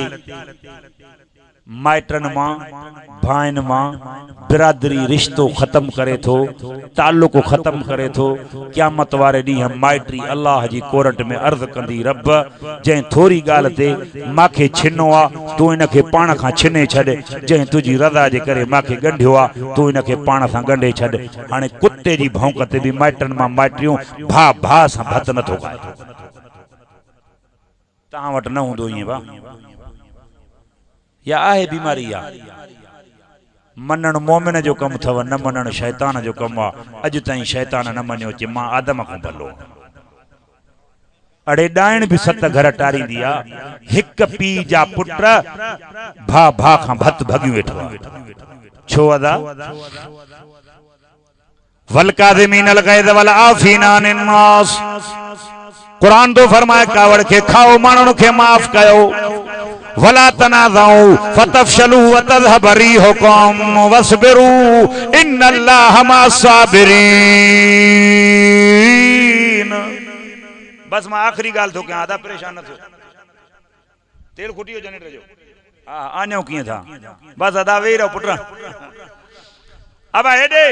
माइटन मां भाइन मां बिरादरी रिश्तो खत्म करे थो, ताल्लुक खत्म करे थो। क़यामत वारे ॾींहुं माइटरी अल्लाह जी कोर्ट में अर्ज़ कंदी रब जंहिं थोरी ॻाल्हि ते मांखे छिनो आहे तूं इनखे पाण खां छिने छॾ, जंहिं तुंहिंजी रज़ा जे करे मांखे ॻंढियो आहे तूं इनखे पाण सां ॻंढे छॾ। हाणे कुते जी भौंक ते बि माइटनि मां माइटियूं भाउ भाउ सां भत नथो खाए। तव्हां वटि न हूंदो ईअं भाउ, या आहे बीमारी आहे? मनण मोमिन जो कम थव, न मनण शैतान जो कम आहे। अॼु ताईं शैतान न मञियो चे मां आदम खां भलो। अड़े डाइण भी 7 घर टारींदी आहे। हिक पी जा पुट भा भा खां भत भगियो वेठो आहे। छो अदा? वल काज़िमीनल गैज़ वल आफ़ीना अनिन नास। कुरान तो फरमाए कावड़ के खाओ माण्हुनि खे माफ़ कयो। वला तनाज़ऊ फतफशलू व तज़हब रिहुकुम वस्बिरू इन्नल्लाह मअस्साबिरीन। बस मां आखिरी गाल तो कयां, आदा परेशान न थियो। तेल खुटियो जनरेटर जो आञो कीअं था, बस अदा वेही रहो पुट। अब हेॾे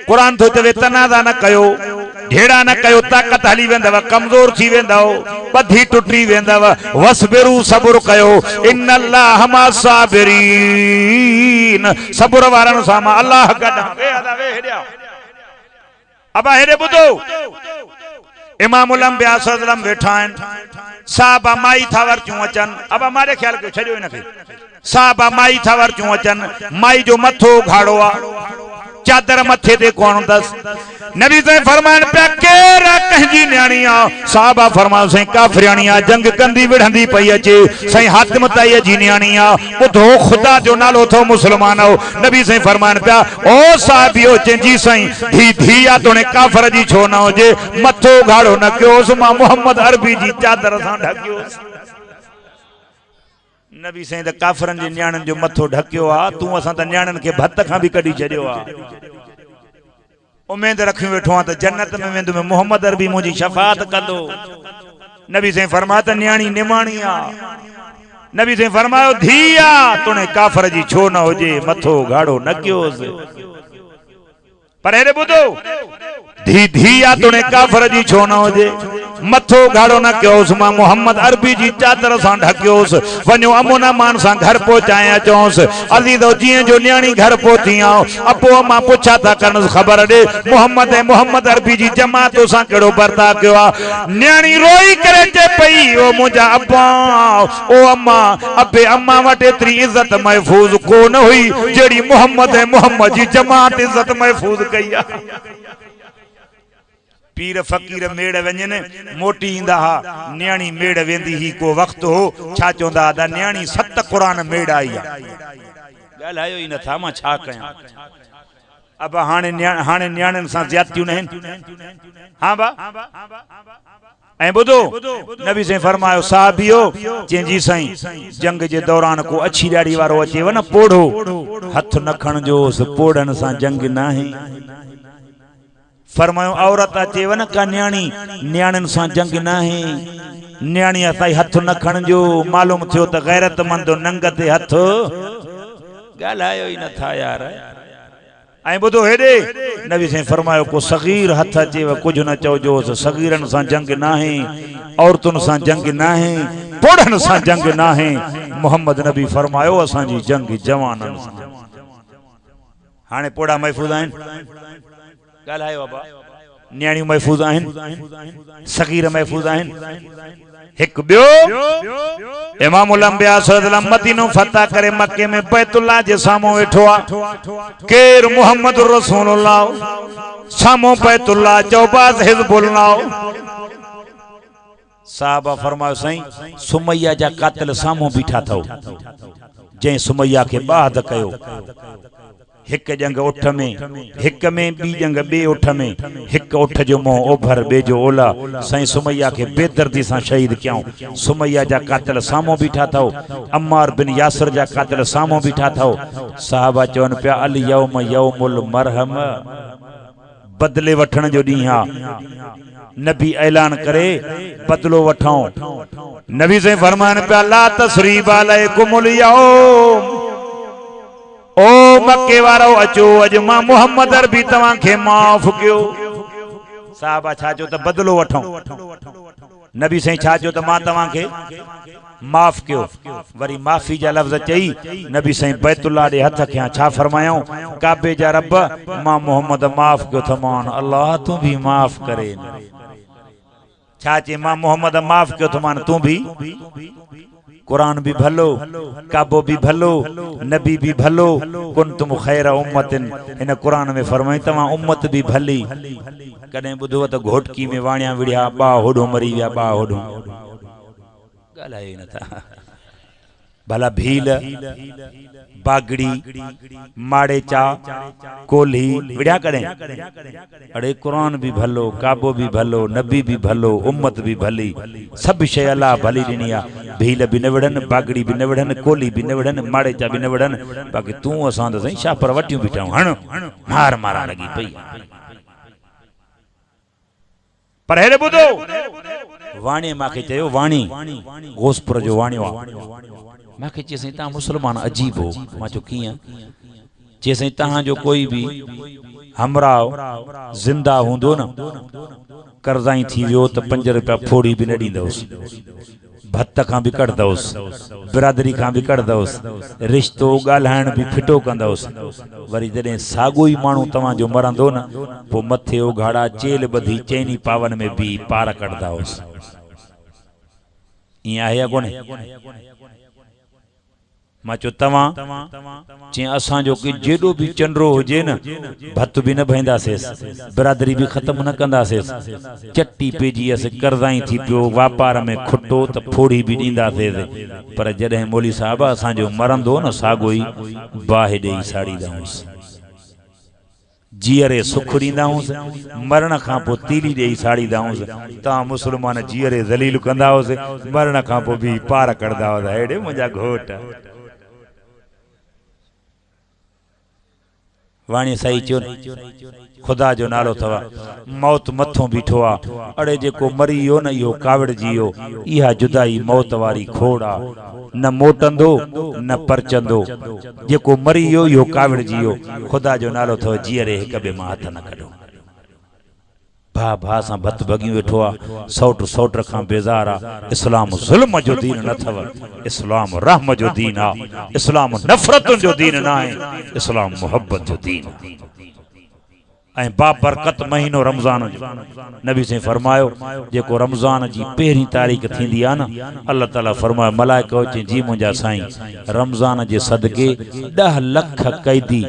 कुरान तो चवे तनाज़ा न कयो, ढेड़ा न कयो, ताकत हली वेंदव, कमजोर थी वेंदव, बधी टुटी वेंदव। वस्बिरू सब्र कयो, इन्नल्लाह मअस्साबिरीन। सब्र वारनि सां मां अल्लाह गॾु। वे अदा वे हेॾे। अब हेॾे ॿुधो इमामुल अंबिया सल्लल्लाहु अलैहि वसल्लम वेठा आहिनि। साहबा माई था वरचूं अचनि। अब हमारे ख्याल कयो छॾियो हिनखे। साहबा माई था वरचूं अचनि। माई जो मथो घाड़ो आहे, चादर मथे ते कोन दस। नबी साईं फरमाइनि पिया केर कंहिंजी न्याणी आहे? साहबा फरमायो साईं काफ़िराणी आहे, जंग कंदी विढ़ंदी पई अचे। साईं हातिम ताईअ जी न्याणी आहे। ॿुधो ख़ुदा जो नालो थो मुस्लमान हो। नबी साईं फरमाइनि पिया ओ साहिबियो चइजी साईं धी आहे तोणे काफ़िर जी छो न हुजे? मथो घाड़ो न कयोसि, मां मोहम्मद अरबी जी चादर सां ढकियोसि। नबी साईं त काफ़िरनि जी न्याणियुनि जो मथो ढकियो आहे, तूं असां त न्याणियुनि खे भत खां बि कढी छॾियो आहे। उमेद रखी वेठो आहे त जन्नत में वेंदुमि, मोहम्मद अरबी मुंहिंजी शफ़ाअत कंदो। नबी साईं फरमाया त न्याणी निमाणी आहे। नबी से फरमायो धिया तुने काफर जी छो न होजे मथो गाड़ो न क्योस पर हेरे बुधो धिया तुने काफर जी छो न होजे मथो गाड़ो न क्योस मां मोहम्मद अरबी जी चादर सां ढकियोस वञो अमोना मान सां घर पहुचाया चौस अज़ीज़ो जीअं जो न्याणी घर पहुती आओ अपो मां पुछा था करन खबर दे मोहम्मद अरबी जी जमातो सां केड़ो बर्ता कयो आ न्याणी रोई करे चे पई ओ मुजा अब्बा ओ अम्मा अबे अम्मा वटे एतरी इज्जत महफूज कोन हुई जेड़ी मोहम्मद जी जमात इज्जत महफूज कई आ पीर फकीर मेड़ वञन मोटी इंदा हा न्याणी मेड़ वेंदी ही को वक्त हो छा चोंदा दा न्याणी 7 कुरान मेड़ आई गाल आयो ही न था मां छा कया अब हाने न्याणन सां ज्यादतियूं न हां बा ऐ बुधो नबी से फरमायो साहबियो चेंजी साईं जंग जे दौरान को अच्छी ॾाड़ी वारो अचे न पोड़ो हथ न खणजोस पोड़न सां जंग नाहे फरमायो औरत अचे न का न्याणन सां जंग नाहे न्याणी असाई हथ न खणजो मालूम थियो त गैरतमंद नंग ते हथ ॻाल्हायो ही न था यार ऐं बुधो हेडे नबी से फरमायो को सगीर हथ अचे कुछ न चौजोस सगीरन सां जंग नाहे औरतुन सां जंग नाहे पोड़न सां जंग नाहे मोहम्मद नबी फरमायो असां जी जंग जवानन सां हाने पोड़ा महफूज आहिन ॻाल्हायो बाबा न्याणियूं महफूज आहिन सगीर महफूज आहिन एक बियो इमामुल अंबिया सल्लल्लाहु मदीनो फतह करे मक्के में बैतुल्लाह जे सामो वेठो आ केर मोहम्मद रसूलुल्लाह सामो बैतुल्लाह चौबास हिजबुल्लाह साहबा फरमायो साईं सुमैया जा कातिल सामो बीठा थो जे सुमैया के बाद कयो हिक जंग उठ में हिक में बी जंग बे उठ में हिक उठ जो मोह ओभर बे जो ओला साईं सुमैया के बेदर्दी सां शहीद क्यों सुमैया जा कातिल सामो बीठा थो अम्मार बिन यासर जा कातिल सामो बीठा थो साहबा चवन पिया अल यौम यौमुल मरहम बदले वठण जो ॾींहुं आ नबी ऐलान करे बदलो वठो नबी से फरमान पिया ला तसरीब अलैकुमुल यौम ओ मक्के वारो अचो अज मां मोहम्मद अरबी तवां के माफ कयो साहबा छा जो त बदलो वठो नबी साईं छा जो त मां तवां के माफ कयो वरी माफी जा लफ्ज चई नबी साईं बैतुल्लाह दे हथ खया छा फरमायो काबे जा रब मां मोहम्मद माफ कयो थमान अल्लाह तू भी माफ करे छा चे मां मोहम्मद माफ कयो थमान तू भी कुरान भी भलो काबो भी भलो नबी भी भलो कुंतुम खैर उम्मतिन इन कुरान में फरमाई तवा उम्मत भी भली कने बुधो त घोटकी में वाणिया विड़िया बा होडो मरी गया बा होडो गालाए न था भला भील बागड़ी माड़े चा कोल्ही विड़िया करें अरे कुरान भी भलो काबो भी भलो नबी भी भलो उम्मत भी भली सब शय अल्लाह भली ॾिनी आ भील भी न विढ़न बागड़ी भी न विढ़न कोल्ही भी न विढ़न माड़े चा भी न विढ़न बाक़ी तू असां त सही छा पर वटियूं बीठा हण मार मारा लगी पई पर हेरे बुधो वाणी माखे चयो वाणी घोसपुर जो वाणियो मैं चे सही ता मुसलमान अजीब हो मां जो किया चे सही ता जो कोई भी हमराव जिंदा हुंदो न कर्जाई थी वियो त 5 रुपया फोड़ी भी न दींदोस भत्त का भी कढदोस बिरादरी का भी कढदोस रिश्तो गाल्हाण भी फिटो कंदोस वरी जडे सागोई मानू तवा जो मरंदो न पो मथे उघाड़ा चेल बधी चैनी पावन में भी पार कढदाओस ई आहे कोने मां चो तवा चे असा जो कि जेडो भी चंड्रो होजे न भत भी न भैंदासेस बिरादरी भी खत्म न कंदासेस चट्टी पेजी अस कर्जाई थी पियो व्यापार में खुटो त फोड़ी भी दींदासेस पर जडे मौली साहब असा जो मरंदो न सागोई बाहि देई साड़ी दाऊस जीअरे सुख दींदाऊस मरण खां पो तीली देई साड़ी दाऊस ता मुसलमान जीअरे ज़लील कंदाओस मरण खां पो भी पार करदाओस हेडे मुजा घोट वाणी सही चो खुदा जो नालो थवा मौत मथों बीठो आ अड़े जेको मरी यो न यो कावड़ जियो इहा जुदाई मौत वारी खोड़ा न मोटंदो न परचंदो जेको मरी यो कावड़ जियो खुदा जो नालो थवा जीअरे हिक बे मां हथ न कढो भा भा सां भत भगी वेठो आ सौट सौट खां बेज़ार आ इस्लाम ज़ुल्म जो दीन न थव इस्लाम रहम जो दीन आ इस्लाम नफरत जो दीन ना है इस्लाम मोहब्बत जो दीन ऐं बाबरकत महीनो रमज़ान जो नबी से फरमायो जेको रमज़ान जी पहिरीं तारीख़ थींदी आ न अल्लाह ताला फरमायो मलाइको चे जी मुंहिंजा साईं रमज़ान जे सदके 10 लख कैदी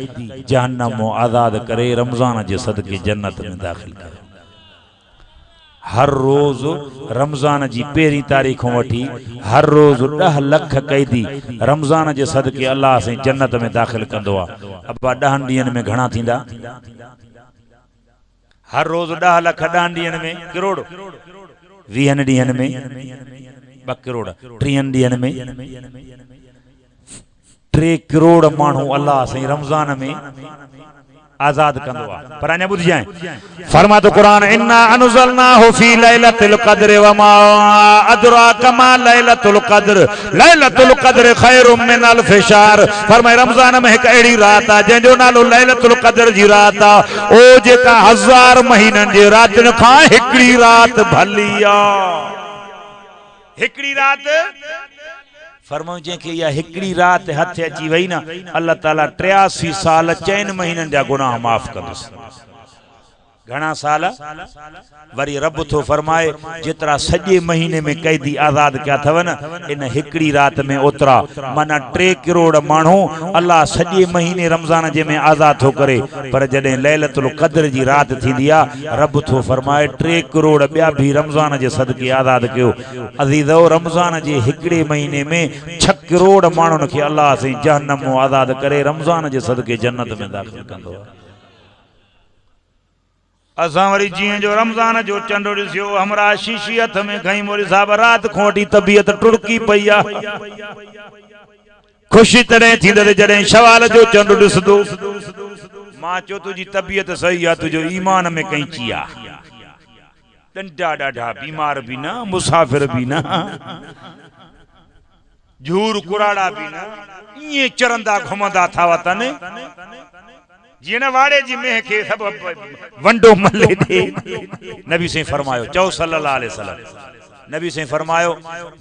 जहन्नम मो आज़ाद करे रमज़ान जे सदके जन्नत में दाखिल करे हर रोज रमज़ान जी पहिरीं तारीख़ वठी हर रोज 10 लख कैदी रमज़ान जे सदके अल्लाह से जन्नत में दाखिल कंदो आ अब्बा 10 ॾींहनि में घणा थींदा हर रोज 10 लख 10 ॾींहनि में करोड़ 20 ॾींहनि में 2 करोड़ 3 ॾींहनि में 3 करोड़ माण्हू अल्लाह से रमज़ान में आजाद कंदो आ पर अने बुझ जाए फरमा तो कुरान इन्ना अनज़लनाहु फी लैलतिल क़द्र व मा अदराका मा लैलतुल क़द्र खैरुम मिन अल्फ शहर फरमाए रमज़ान में एक एड़ी रात आ जो नालो लैलतुल क़द्र जी रात आ ओ जेका 1000 महीनन जे रातन खां हिकड़ी रात भली आ हिकड़ी रात फरमाऊं जंहिंखे इहा हिकड़ी रात हथ अची वई न अल्लाह ताला 83 साल 4 महीनन जा गुनाह माफ कंदुसि घणा साल वरी रब थो फरमाए जेतरा सॼे महीने में कैदी आजाद क्या थव न इन हिकड़ी रात में ओतरा माना 3 करोड़ माण्हू अल्लाह सॼे महीने रमज़ान जे में आजाद थो करे पर जॾहिं लैलतुल क़द्र जी रात थींदी आ रब थो फरमाए 3 करोड़ ॿिया भी रमज़ान जे सदके आजाद कयो अज़ीज़ो रमज़ान जे हिकड़े महीने में 6 करोड़ माण्हुनि खे अल्लाह से जहन्नम मो आजाद करे रमज़ान जे सदके जन्नत में दाखिल कंदो असां वरी जीअं जो रमज़ान जो चंड ॾिसियो हमरा शीशी हथ में खई मोरी साहब रात खोटी तबियत टुड़की पई आ खुशी तॾहिं थींदे जॾहिं शवाल जो चंड ॾिसदो मां चयो तुंहिंजी तबियत सही आ तुंहिंजो ईमान में कैंची आ डंडा ॾाढा बीमार भी न मुसाफिर भी न झूर कुराड़ा भी न इए चरंदा घुमंदा था वतन जीअं न वाड़े जी मेह खे सब वंडो मले दे नबी से फरमायो चओ सल्लल्लाहु अलैहि वसल्लम नबी से फरमायो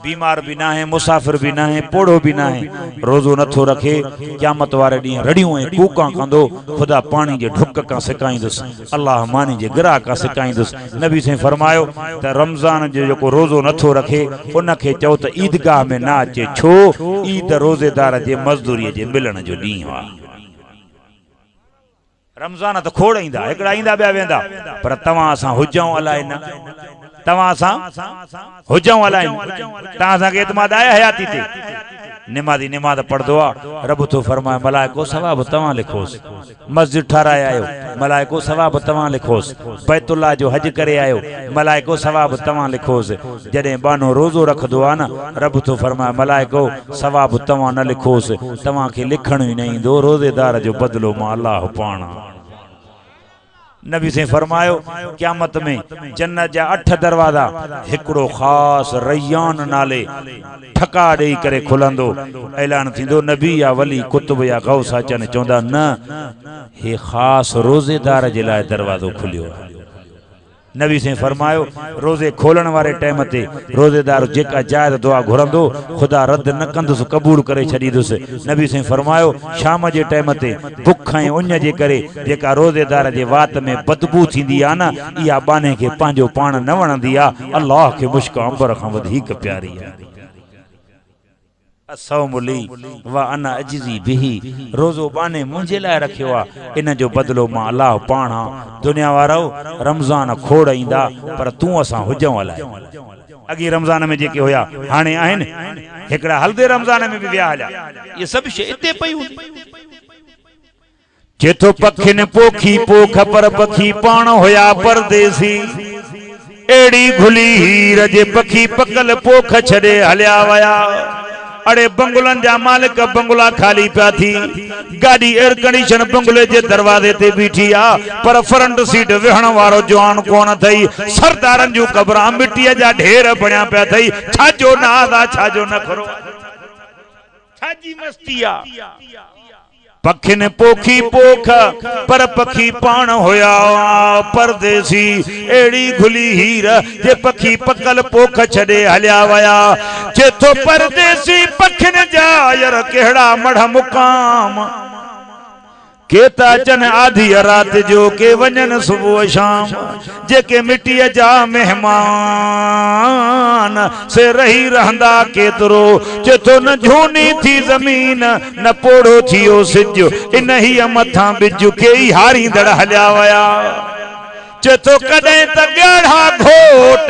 बीमार भी ना है मुसाफिर भी ना है पोड़ो भी ना है रोजो नथो रखे क़यामत वारे डी रड़ियों ए कूका कंदो खुदा पानी जे ढुक का सिकाईंदुस अल्लाह मानी जे गिरा का सिकाईंदुस नबी से फरमायो त रमज़ान जो जो रोजो नथो रखे उन के चओ त ईदगाह में ना अचे छो ईद रोजेदार जे मजदूरी जे मिलण जो डी आ रमज़ान तो खोड़ ईंदा एकड़ा ईंदा बया वेंदा पर तवा असा हुजऊं अलाए न तवा असा हुजऊं अलाए ता असा के एतमाद आया हयाती ते नमाजी नमाज पढ़दो आ रब तो फरमाए मलाइको सवाब तवा लिखोस मस्जिद ठहराए आयो मलाइको सवाब तवा लिखोस बैतुल्लाह जो हज करे आयो मलाइको सवाब तवा लिखोस जडे बानो रोजो रखदो आ न रब तो फरमाए मलाइको सवाब तवा न लिखोस तवा के लिखण ही नहीं दो रोजेदार जो बदलो मा अल्लाह पाना नबी से फरमायो क़यामत में जन्नत जा 8 दरवाजा हिकड़ो खास रैयान नाले ठका देई करे खुलंदो ऐलान थींदो नबी या वली कुतुब या गौस अचन चोंदा न हे खास रोजेदार जे लाए दरवाजो खुलियो नबी से फरमायो रोजे खोलण वारे टाइम ते रोजेदार जेका जायज दुआ घुरंदो खुदा रद्द न कंदुस कबूल करे छडीदुस नबी से फरमायो शाम जे टाइम ते भुख ऐं उञ जे करे जेका रोजेदार जे वात में बदबू थींदी आ न इहा बाने के पांजो पाण न वणंदी आ अल्लाह के मुश्क अंबर खां वधीक प्यारी आ असौमुली व अना अजजी बिही रोजो बाने मुंहिंजे लाइ रखियो आ इन जो बदलो मां अल्लाह पाणा दुनिया वारो रमज़ान खोड़ ईंदा पर तूं असां हुजऊं अलाए अगी रमज़ान में जेके होया हाणे आहिनि हिकड़ा हल्दे रमज़ान में भी विया हलिया ये सब शइ इते पई चेथो पखिन पोखी पोख पर पखी पाण होया परदेसी एड़ी घुली हीर जे पखी पकल पोख छड़े हलिया वया अड़े बंगुलन जा मालिक बंगला खाली पिया थी गाड़ी एयर कंडीशन बंगले जे दरवाजे ते बीठी आ पर फ्रंट सीट वेहण वारो जवान कोन थई सरदारन जो कबरा मिट्टी जा ढेर बणिया पिया थई छाजो नादा छाजो नखरो छाजी मस्तिया पखी ने पोखी पोख पर पखी पान होया परदेसी एड़ी खुली हीर जे पखी पकल पोख छड़े हलिया वया चेथो परदेसी पखन जा यार केड़ा मढ़ मुकाम केता चन आधी रात जो के वजन सुबह शाम जेके मिट्टी जा मेहमान से रही रहंदा केतरो चेतो न झूनी थी जमीन न पोड़ो थियो सिज इन ही मथा बिज के हारी दड़ हलिया वया चेतो कदे त गाढ़ा घोट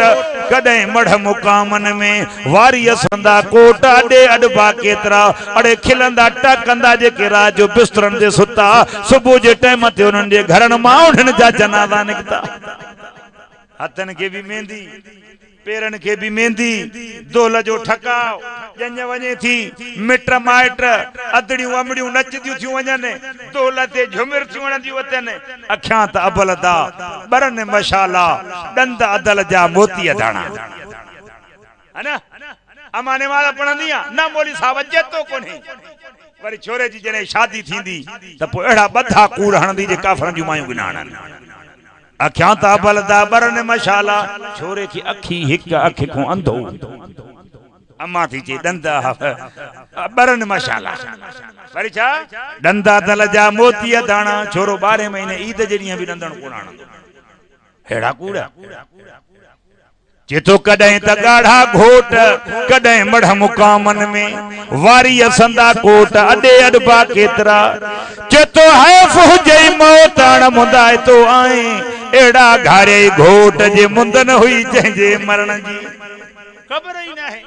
कदे मढ़ मुकामन में वारी असंदा कोट अडे अडबा केतरा अड़े खिलंदा टकंदा जे के राज जो बिस्तरन दे सुता सुबह जे टाइम ते उनन जे घरन मां उठन जा जनाजा निकता हथन के भी मेहंदी पेरन के भी मेहंदी दोल जो ठकाव जंज वने थी मिट माइट अदड़ियों अमड़ियों नचदियूं थी वने दोल ते झुमिर थी वणदी वतन अखियां त अबल दा बरन मशाला दंद अदल जा मोती दाणा है ना अमाने वाला पढ़ंदिया ना मोली साहब जेतो कोने वरी छोरे जी जने शादी थींदी त पो एड़ा बधा कूड़ हणदी जे काफरन जूं मायूं गिनाणन अखियां ता बलदा बरन मशाला छोरे की अखी हिक अख को अंधो अम्मा थी चे दंदा बरन मशाला वरी छा दंदा दल जा मोती दाणा छोरो 12 महीने ईद जड़ियां भी दंदन कोणाण हेड़ा कूड़ा चेतो कदे त गाढ़ा घोट कदे मढ़ मुकामन में वारी असंदा कोट अडे अडबा केतरा चेतो है फुजे मौतान मुंदाए तो आए एड़ा घारे घोट जे मुंदन हुई जंजे मरण जी खबर ही ना है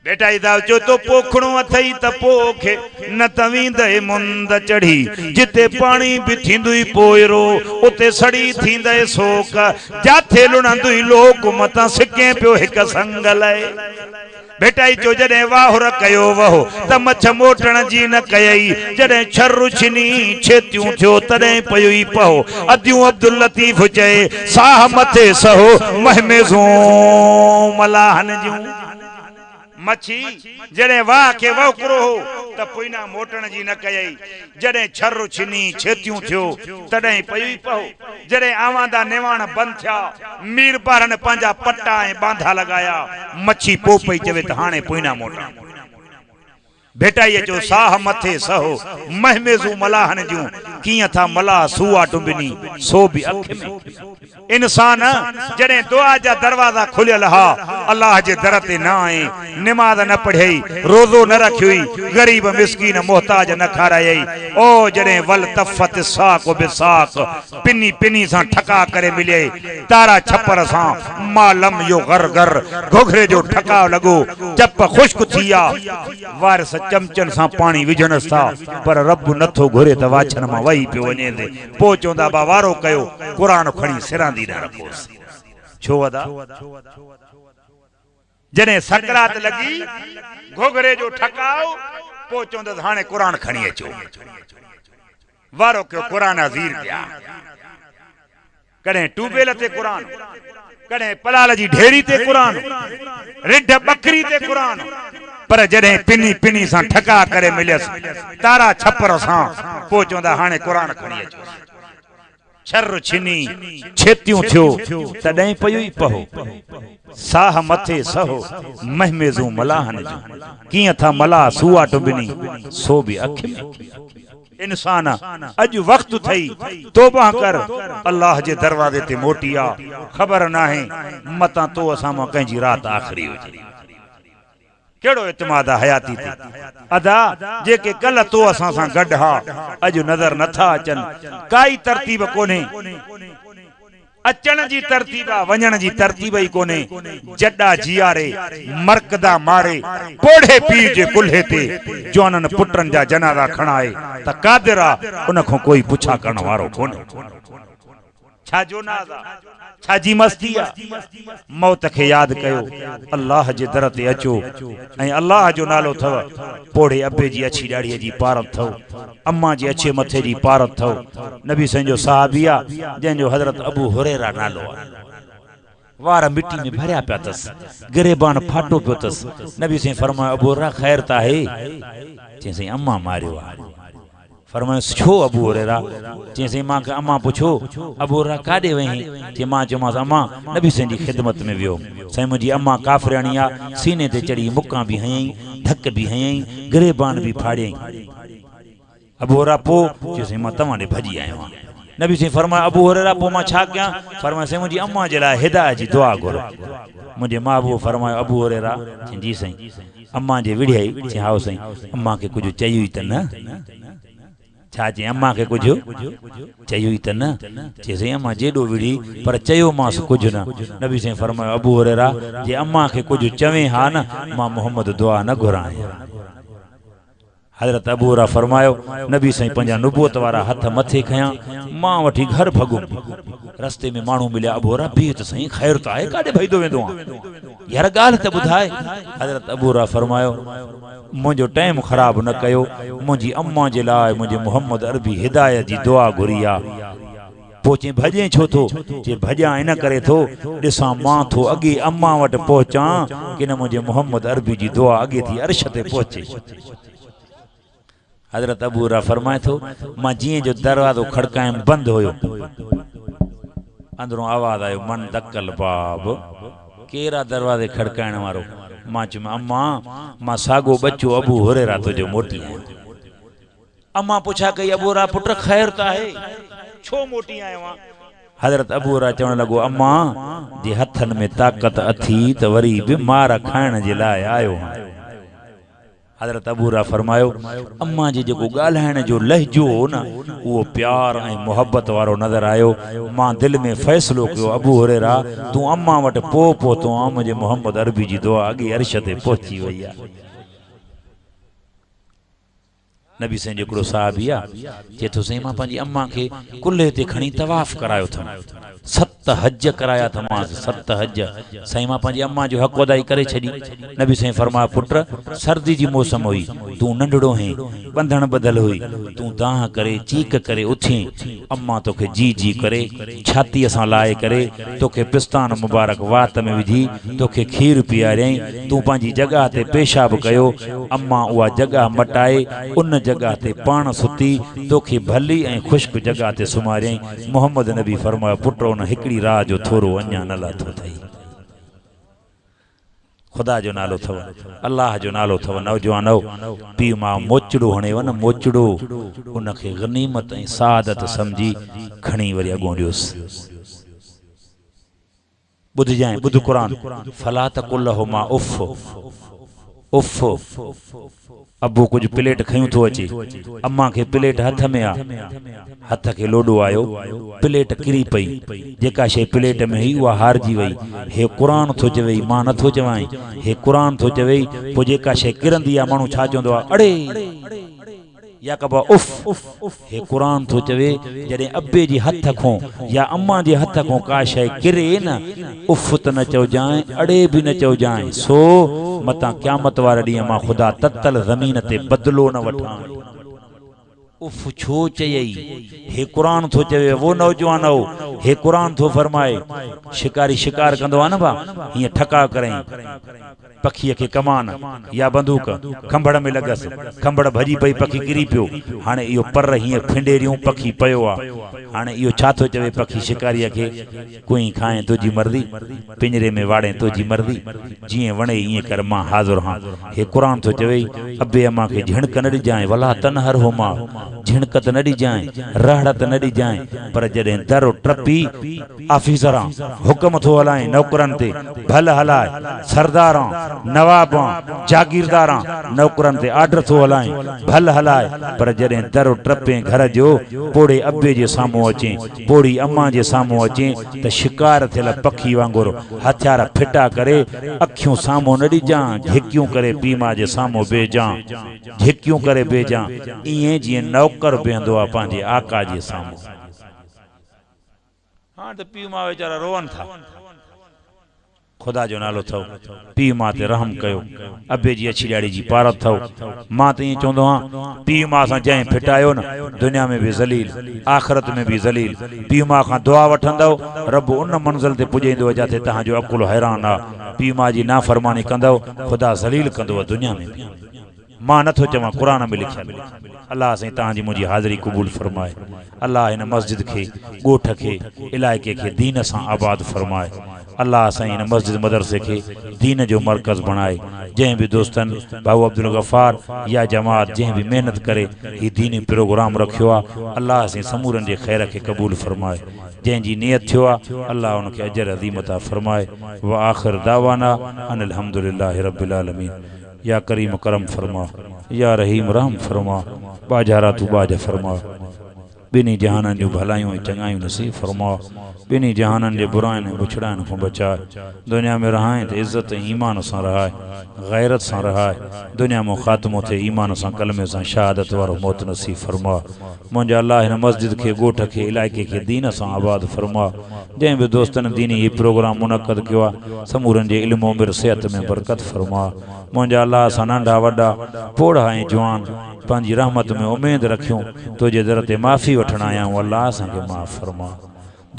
बेटा इदा जो तो पोखणो अथई त पोखे न तवींदे मुंद चढ़ी जिते पानी भी थींदुई पोयरो उते सड़ी थींदे सोक जाथे लुणंदुई लोक मता सिके पियो हिक संगलए बेटाई जो जडे वाहुर कयो वहो त मछ मोटण जी न कयई जडे छरु छिनी छेतियूं थियो तडे पयुई पहो अदियूं अब्दुल लतीफ चए साह मथे सहो महमेजो मलाहन जूं मच्छी जड़े वाह के वकरो हो त पोइना मोटण जी न कयई जड़े छरु छिनी छेतियूं थियो तडे पयुई पहो जड़े आवांदा नेवाण बंद थिया मीर बारन पंजा पट्टा ए बांधा लगाया मच्छी पोपई चवे त हाणे पोइना मोटा बेटा ये जो साह मथे सहो महमेजू मलाहन जूं किया था मला सुआ टुंबनी सो भी अख में इंसान जड़े दुआ जा दरवाजा खुलियल हा अल्लाह जे दर ते न आए नमाज न पढ़ई रोजो न रखी गरीब मिस्कीन मोहताज न खाराई ओ जड़े वल तफत साक बिसाक पिनी पिनी सा ठका करे मिले तारा छपर सा मालम यो गर गर घोघरे जो ठका लगो चप खुश्क थिया वारस चमचन सा पानी विझनस था पर रब नथो घुरे त वाछन मा वही पे वने दे पोचोंदा बा वारो कयो कुरान खणी सिरांदी न रखोस छो वदा जने सकरात लगी घोघरे जो ठकाओ पोचोंदा हाने कुरान खणी अचो वारो कयो कुरान अजीर दिया कने टूबेल ते कुरान कने पलाल जी ढेरी ते कुरान रिढ बकरी ते कुरान पर जडे पिनी पिनी सा ठका करे मिलस तारा छपर सा पोचोंदा हाने कुरान खणी अचो छर छिनी छेतियूं थियो तडे पयुई पहो साह मथे सहो महमेजू मलाहन जो किया था मला सुआ टुबनी सो भी अख में इंसान अज वक्त थई तौबा कर अल्लाह जे दरवाजे ते मोटिया खबर ना है मता तो असा मा कंजी रात आखिरी हो जी केड़ो इत्माद हयाती थी अदा जेके कल तो असा सा गड हा अज नजर नथा अचन काई तरतीब कोने अचण जी तरतीब वणन जी तरतीब ही कोने जड्डा जियारे मरकदा मारे पोढ़े पीर जे कुल्हे ते जोनन पुटन जा जनाजा खणाए त कादिरा उन को कोई पुछा करण वारो कोने छा जो नाज़ आ, छा जी मस्ती आ। मौत के याद कयो, अल्लाह जे दर ते अचो ऐं अल्लाह जो नालो थव। पोड़े अब्बे जी अछी ॾाड़ीअ जी पारत थव, अम्मा जे अछे मथे जी पारत थव। नबी साईं जो साहबी आ जंहिंजो हज़रत अबू हुरैरा नालो आ। वार मिट्टी में भरिया पिया तस, गिरेबान फाटो पियो तस। नबी साईं फरमायो अबू हुरैरा ख़ैर त आहे? चई साईं अम्मा मारियो आ। फरमायो छो अबू हुरैरा? चई साईं मां खे अम्मा पुछो अबू हुरैरा काॾे वहीं? चई मां चयोमांसि अम्मा नबी साईं जी ख़िदमत में वियो। साईं मुंहिंजी अम्मा काफ़िराणी आ, सीने ते चढ़ी मुक्कां बि हयईं, धक बि हयईं, गिरेबान बि फाड़ियईं। अबू हुरैरा पोइ चयो साईं मां तव्हां ॾे भॼी आयो आहियां। नबी साईं फरमायो अबू हुरैरा पोइ मां छा कयां? फरमायो साईं मुंहिंजी अम्मा जे लाइ हिदायत जी दुआ घुर। मुंहिंजे महबूब फरमायो अबू हुरैरा? चई जी साईं। अम्मा जे विढ़ियाई? चई हाओ साईं। अम्मा खे कुझु चई त न? छा चई अम्मा खे कुझु चई त न? चई साईं अम्मा जेॾो विढ़ी पर चयोमांसि कुझु न। नबी साईं फरमायो अबू हुरैरा जे अम्मा खे कुझु चवे हा न मां मोहम्मद दुआ न घुरां। हज़रत अबू हुरैरा फरमायो नबी साईं पंहिंजा नुबूअत वारा हथ मथे खयां, मां वठी घर भॻुमि। रस्ते में माण्हू मिलिया, अबू हुरैरा बीह त सही, ख़ैर त आहे, काॾे भॼंदो वेंदो आहीं? यार ॻाल्हि त ॿुधाए। हज़रत अबू हुरैरा फरमायो मुंहिंजो टाइम ख़राब न कयो, मुंहिंजी अम्मा जे लाइ मुंहिंजे मोहम्मद अरबी हिदायत जी दुआ घुरी आहे। पोइ चई भॼे छो थो? चई भॼां इन करे थो ॾिसां मां थो अॻे अम्मा वटि पहुचां कि न मुंहिंजे मोहम्मद अरबी जी दुआ अॻे थी अर्श ते पहुचे। हज़रत अबू हुरैरा फरमाए थो मां जीअं जो दरवाज़ो खड़कायमि बंदि हुयो, अंदरों आवाज़ आयो मन दक्कल बाब, केरा दरवाज़े खड़काइण वारो? मां चयो अम्मा मां साॻो बच्चो अबू हुरैरा तुंहिंजो मोटी आहियां। अम्मा पुछा कई अबू हुरैरा पुट ख़ैर त आहे, छो मोटी आयो आहीं? हज़रत अबू हुरैरा चवण लॻो अम्मा जे हथनि में ताक़त अथी त वरी बि मार खाइण जे लाइ आयो आहियां। हज़रत अबू हुरैरा फरमायो अम्मा जे जेको ॻाल्हाइण जो लहजो हो न उहो प्यार ऐं मोहब्बत वारो नज़र आयो। मां दिलि में फ़ैसिलो कयो अबू हुरैरा तूं अम्मा वटि पोइ पहुतो आहे, मुंहिंजे मोहम्मद अरबी जी दुआ अॻे अर्श ते पहुची वई आहे। नबी साईं जो हिकिड़ो साहबी आहे चए थो साईं मां पंहिंजी अम्मा खे कुल्हे ते खणी तवाफ़ करायो अथमि, 7 हज कराया अथमांसि, 7 हज। साईं मां पंहिंजी अम्मा जो हक़ अदाई करे छॾी। नबी साईं फरमाया पुट सर्दी जी मौसम हुई, तूं नंढड़ो हैं, बंधण बधल हुई, तूं दाह करे चीक करे उथी, अम्मा तोखे जी जी करे छातीअ सां लाहे करे तोखे पिस्तान मुबारक वात में विझी तोखे खीर पीआरियईं, तूं पंहिंजी जॻह ते पेशाब कयो, अम्मा उहा जॻह मटाए उन जॻह ते पाण सुती तोखे भली ऐं ख़ुश्क जॻह ते सुम्हारियईं। मोहम्मद नबी फरमायो पुट उन हिकिड़ी राह जो थोरो अञा न लाथो अथई। खुदा जो नालो अथव, अल्लाह जो नालो अथव। नौजवानो पीउ मां मोचड़ो हणेव न, मोचड़ो उनखे गनीमत ऐं सादत सम्झी खणी वरी अॻो ॾियोसि। ॿुधजांइ, ॿुध क़ुरान, फला तक़ुल लहुमा उफ़ उफ़। अबू कुछ प्लेट खयूं थो अचे, अम्मा के प्लेट हथ में आ, हथ के लोडो आयो, प्लेट किरी पई, जेका शे प्लेट में ही उहा हारजी वई। हे कुरान थो चवे, मां नथो चवाई, हे कुरान थो चवे। पोइ जेका शे किरंदी आहे माण्हू छा चवंदो आहे अड़े या कबा उफ़। हे कुरान थो चवे जॾहिं अब्बे जी हथ खो या अम्मा जे हथ खो का शइ किरे न, उफ़ त न चइजांइ, अड़े बि न चइजांइ। सो मतां क़यामत वारे ॾींहुं मां ख़ुदा ततल ज़मीन ते बदिलो न वठां। उफ़ छो चयई? हे कुरान थो चवे। वो नौजवान हो, हे कुरान थो फरमाए। शिकारी शिकार कंदो आहे न बा, हीअं ठका करें पखीअ खे कमान या बंदूक खंभड़ में लॻसि, खंभड़ भॼी पई, पखी किरी पियो। हाणे इहो पर हीअं फिंडेरियूं पखी पियो आहे। हाणे इहो छा थो चवे पखी शिकारीअ खे? कुई खाए तुंहिंजी मर्ज़ी, पिंजरे में वाड़े तुंहिंजी मर्ज़ी, जीअं वणे ईअं कर, मां हाज़ुर हां। हे कुरान थो चवे अबे अम्मा खे झिणक न ॾिजांइ, वला तनहर होमा, झिणक त न ॾिजांइ, रहड़ त न ॾिजांइ। पर जॾहिं दर टपी ऑफिसरां हुकम थो हलाए नौकरनि ते, भल हलाए सरदारां नवाबां जागीरदारां नौकरनि ते आर्डर थो हलाए, भल हलाए। पर जॾहिं दर टपे घर जो, पोड़े अब्बे जे साम्हूं अचे, पोड़ी अम्मा जे साम्हूं अचे त शिकार थियल पखी वांगुरु हथियार फिटा करे अखियूं साम्हूं न ॾिजां, झिकियूं करे पीमा जे साम्हूं बेजां, झिकियूं करे बेजां, ईअं जीअं नौकर बीहंदो आहे पंहिंजे आका जे साम्हूं। हां तो पीउ मां वेचारा रोवन था खुदा जो नालो थो पीउ मां ते रहम कयो अबे जी अछी ॾाड़ी जी पारत थो मां त ईअं चवंदो आहियां पीउ मां सां जंहिं फिटायो न दुनिया में भी ज़लील आखिरत में भी ज़लील पीउ मां खां दुआ वठंदव रब उन मंज़िल ते पुॼाईंदो जिथे तव्हांजो अकुल हैरान आहे पीउ मां जी नाफ़रमानी कंदव खुदा ज़लील कंदव दुनिया में भी मां नथो चवां कुरान में लिखियल अल्लाह साईं तव्हांजी मुंहिंजी हाज़िरी क़बूल फरमाए अल्लाह हिन मस्जिद खे ॻोठ खे इलाइक़े खे दीन सां आबाद फरमाए अल्लाह साईं हिन मस्जिद मदरसे के दीन जो मरकज़ बनाए जैं भी दोस्तन भाऊ अब्दुल गफ़ार या जमात जैं भी मेहनत करे ही दीनी प्रोग्राम रखियो आहे अल्लाह साईं समूरन जे ख़ैर के कबूल फरमाए जंहिंजी नियत थियो आहे अल्लाह उनखे अजर अज़ीम अता फरमाए व आख़िर दावाना अनिल हम्दुलिल्लाहि रब्बिल आलमीन या करीम करम फरमा या रहीम रहम फरमा बाजारा तू बाज फरमा बिनी जहानन जो भलाइयों चंगाइयों नसीब फरमा बिनी जहानन जे बुराइयों बुछड़ाइयों को बचाए दुनिया में रहाए तो इज्जत ईमान सां रहाए गैरत सां रहाए दुनिया में ख़ात्मो थे ईमान सां कलमे सां शहादत वारो मौत नसीब फरमा मुंहिंजा अल्लाह हिन मस्जिद के ॻोठ के इलाइक़े के दीन सां आबाद फरमा जंहिं भी दोस्तन दीनी ये प्रोग्राम मुनक़द किया समूरन जे इल्म उमिर सेहत में बरकत फरमा मुंहिंजा अल्लाह सां नंढा वॾा पोढ़ा ऐं जवान पंहिंजी रहमत में उम्मीद रखियूं तुझे दर ते माफ़ी वठण आया हूं अल्लाह असांखे माफ़ फरमा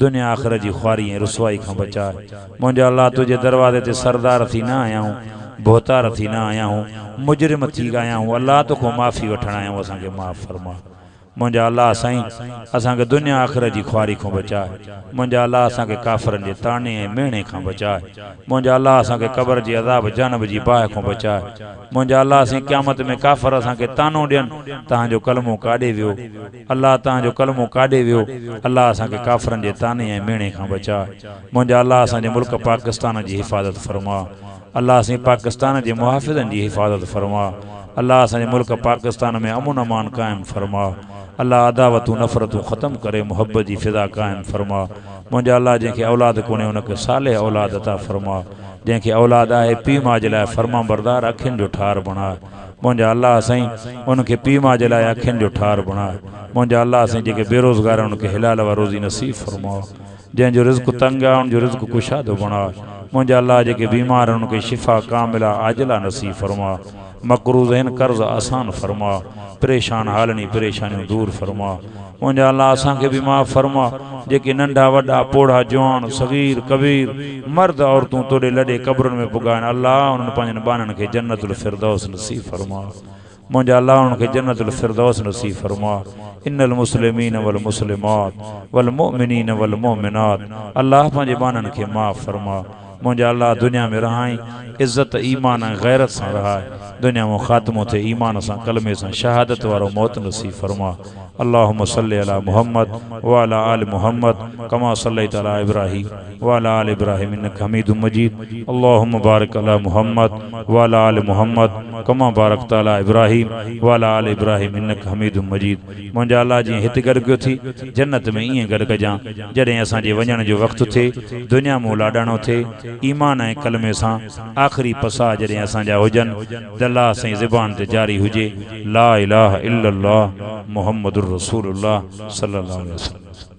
दुनिया आख़िरत जी ख्वारी ऐं रुसवाई खां बचाए मुंहिंजा अल्लाह तुझे दरवाज़े ते सरदार थी न आया हूं बोहतार थी न आया हूं मुजरिम थी आया हूं अल्लाह तोखां माफ़ी वठण आया हूं असांखे माफ़ फरमा मुंहिंजा अल्लाह साईं असांखे दुनिया आख़िरत जी ख्वारी खां बचाए मुंहिंजा अल्लाह असांखे काफ़रनि जे ताने ऐं मेणे खां बचाए मुंहिंजा अल्लाह असांखे क़ब्र जे अज़ाब जानब जी बाहि खां बचाए मुंहिंजा अल्लाह साईं क़यामत में काफ़र असांखे तानो ॾियनि तव्हांजो कलमो काॾे वियो अल्लाह तव्हांजो कलमो काॾे वियो अल्लाह असांखे काफ़रनि जे ताने ऐं मेणे खां बचाए मुंहिंजा अल्लाह असांजे मुल्क पाकिस्तान जी हिफ़ाज़त फरमा अल्लाह साईं पाकिस्तान जे मुहाफ़िज़नि जी हिफ़ाज़त फरमा अल्लाह असांजे मुल्क पाकिस्तान में अमन अमान क़ाइमु फरमा अल्लाह अदावतूं नफ़रतूं ख़त्म करे मोहब्बत जी फ़िज़ा क़ाइमु फरमा मुंहिंजा अल्लाह जंहिंखे औलाद कोन्हे उनखे साले औलाद अता फरमा जंहिंखे औलाद आहे पीउ माउ जे लाइ फर्मा बरदार अखियुनि जो ठार बणाए मुंहिंजा अल्लाह साईं उनखे पीउ माउ जे लाइ अखियुनि जो ठार बणाए मुंहिंजा अल्लाह साईं जेके बेरोज़गार आहिनि उनखे हिलाल व रोज़ी नसीब फरमा जंहिंजो रिज़्क़ तंग आहे उनजो रिज़्क़ कुशादो बणाए मुंहिंजा अल्लाह जेके बीमार आहिनि उनखे शिफ़ा कामिला आजिला नसीब फरमा मक़रूज़ आहिनि कर्ज़ आसान फरमा परेशान हालनी परेशानियूं दूर फरमा मुंहिंजा अल्लाह असांखे बि माफ़ फरमा जेके नंढा वॾा पोढ़ा जवान सगीर कबीर मर्द औरतूं तोड़े लॾे क़ब्रुनि में पुगाइनि अल्लाह उन्हनि पंहिंजनि ॿारनि खे जन्नतुल फिरदौस नसीब फरमा मुंहिंजा अल्लाह उनखे जन्नतुल फिरदौस नसीब फरमा इन्नल मुस्लिमीन वल मुस्लिमात वल मुमिनीन वल मोमिनात अल्लाह पंहिंजे ॿारनि खे माफ़ फरमा मुंहिंजा अल्लाह दुनिया में रहाई इज़्ज़त ईमान ऐं गैरत सां रहाए दुनिया में ख़ात्मो थे ईमान सां कलमे सां शहादत वारो मौत नसीब फरमा अल्लाहुम्मा सल्लि अला मुहम्मद व अला आलि मुहम्मद कमा सल्लैता अला इब्राहीम व अला आलि इब्राहीम इन्नका हमीदुम मजीद अल्लाहुम्मा बारिक अला मुहम्मद व अला आलि मुहम्मद कमा बारकता अला इब्राहीम व अला आलि इब्राहीम इन्नका हमीदुम मजीद मुंहिंजा अल्लाह जीअं हिते गॾु थी जन्नत में ईअं गॾु कजां जॾहिं असांजे वञण जो वक़्तु थिए दुनिया में लाॾाणो थिए ईमान ऐं कलमे सां आख़िरी पसा जॾहिं असांजा हुजनि अल्लाह साईं ज़बान ते जारी हुजे ला इलाहा इल्लल्लाह मुहम्मदुर रसूलुल्लाह सल्लल्लाहु अलैहि वसल्लम।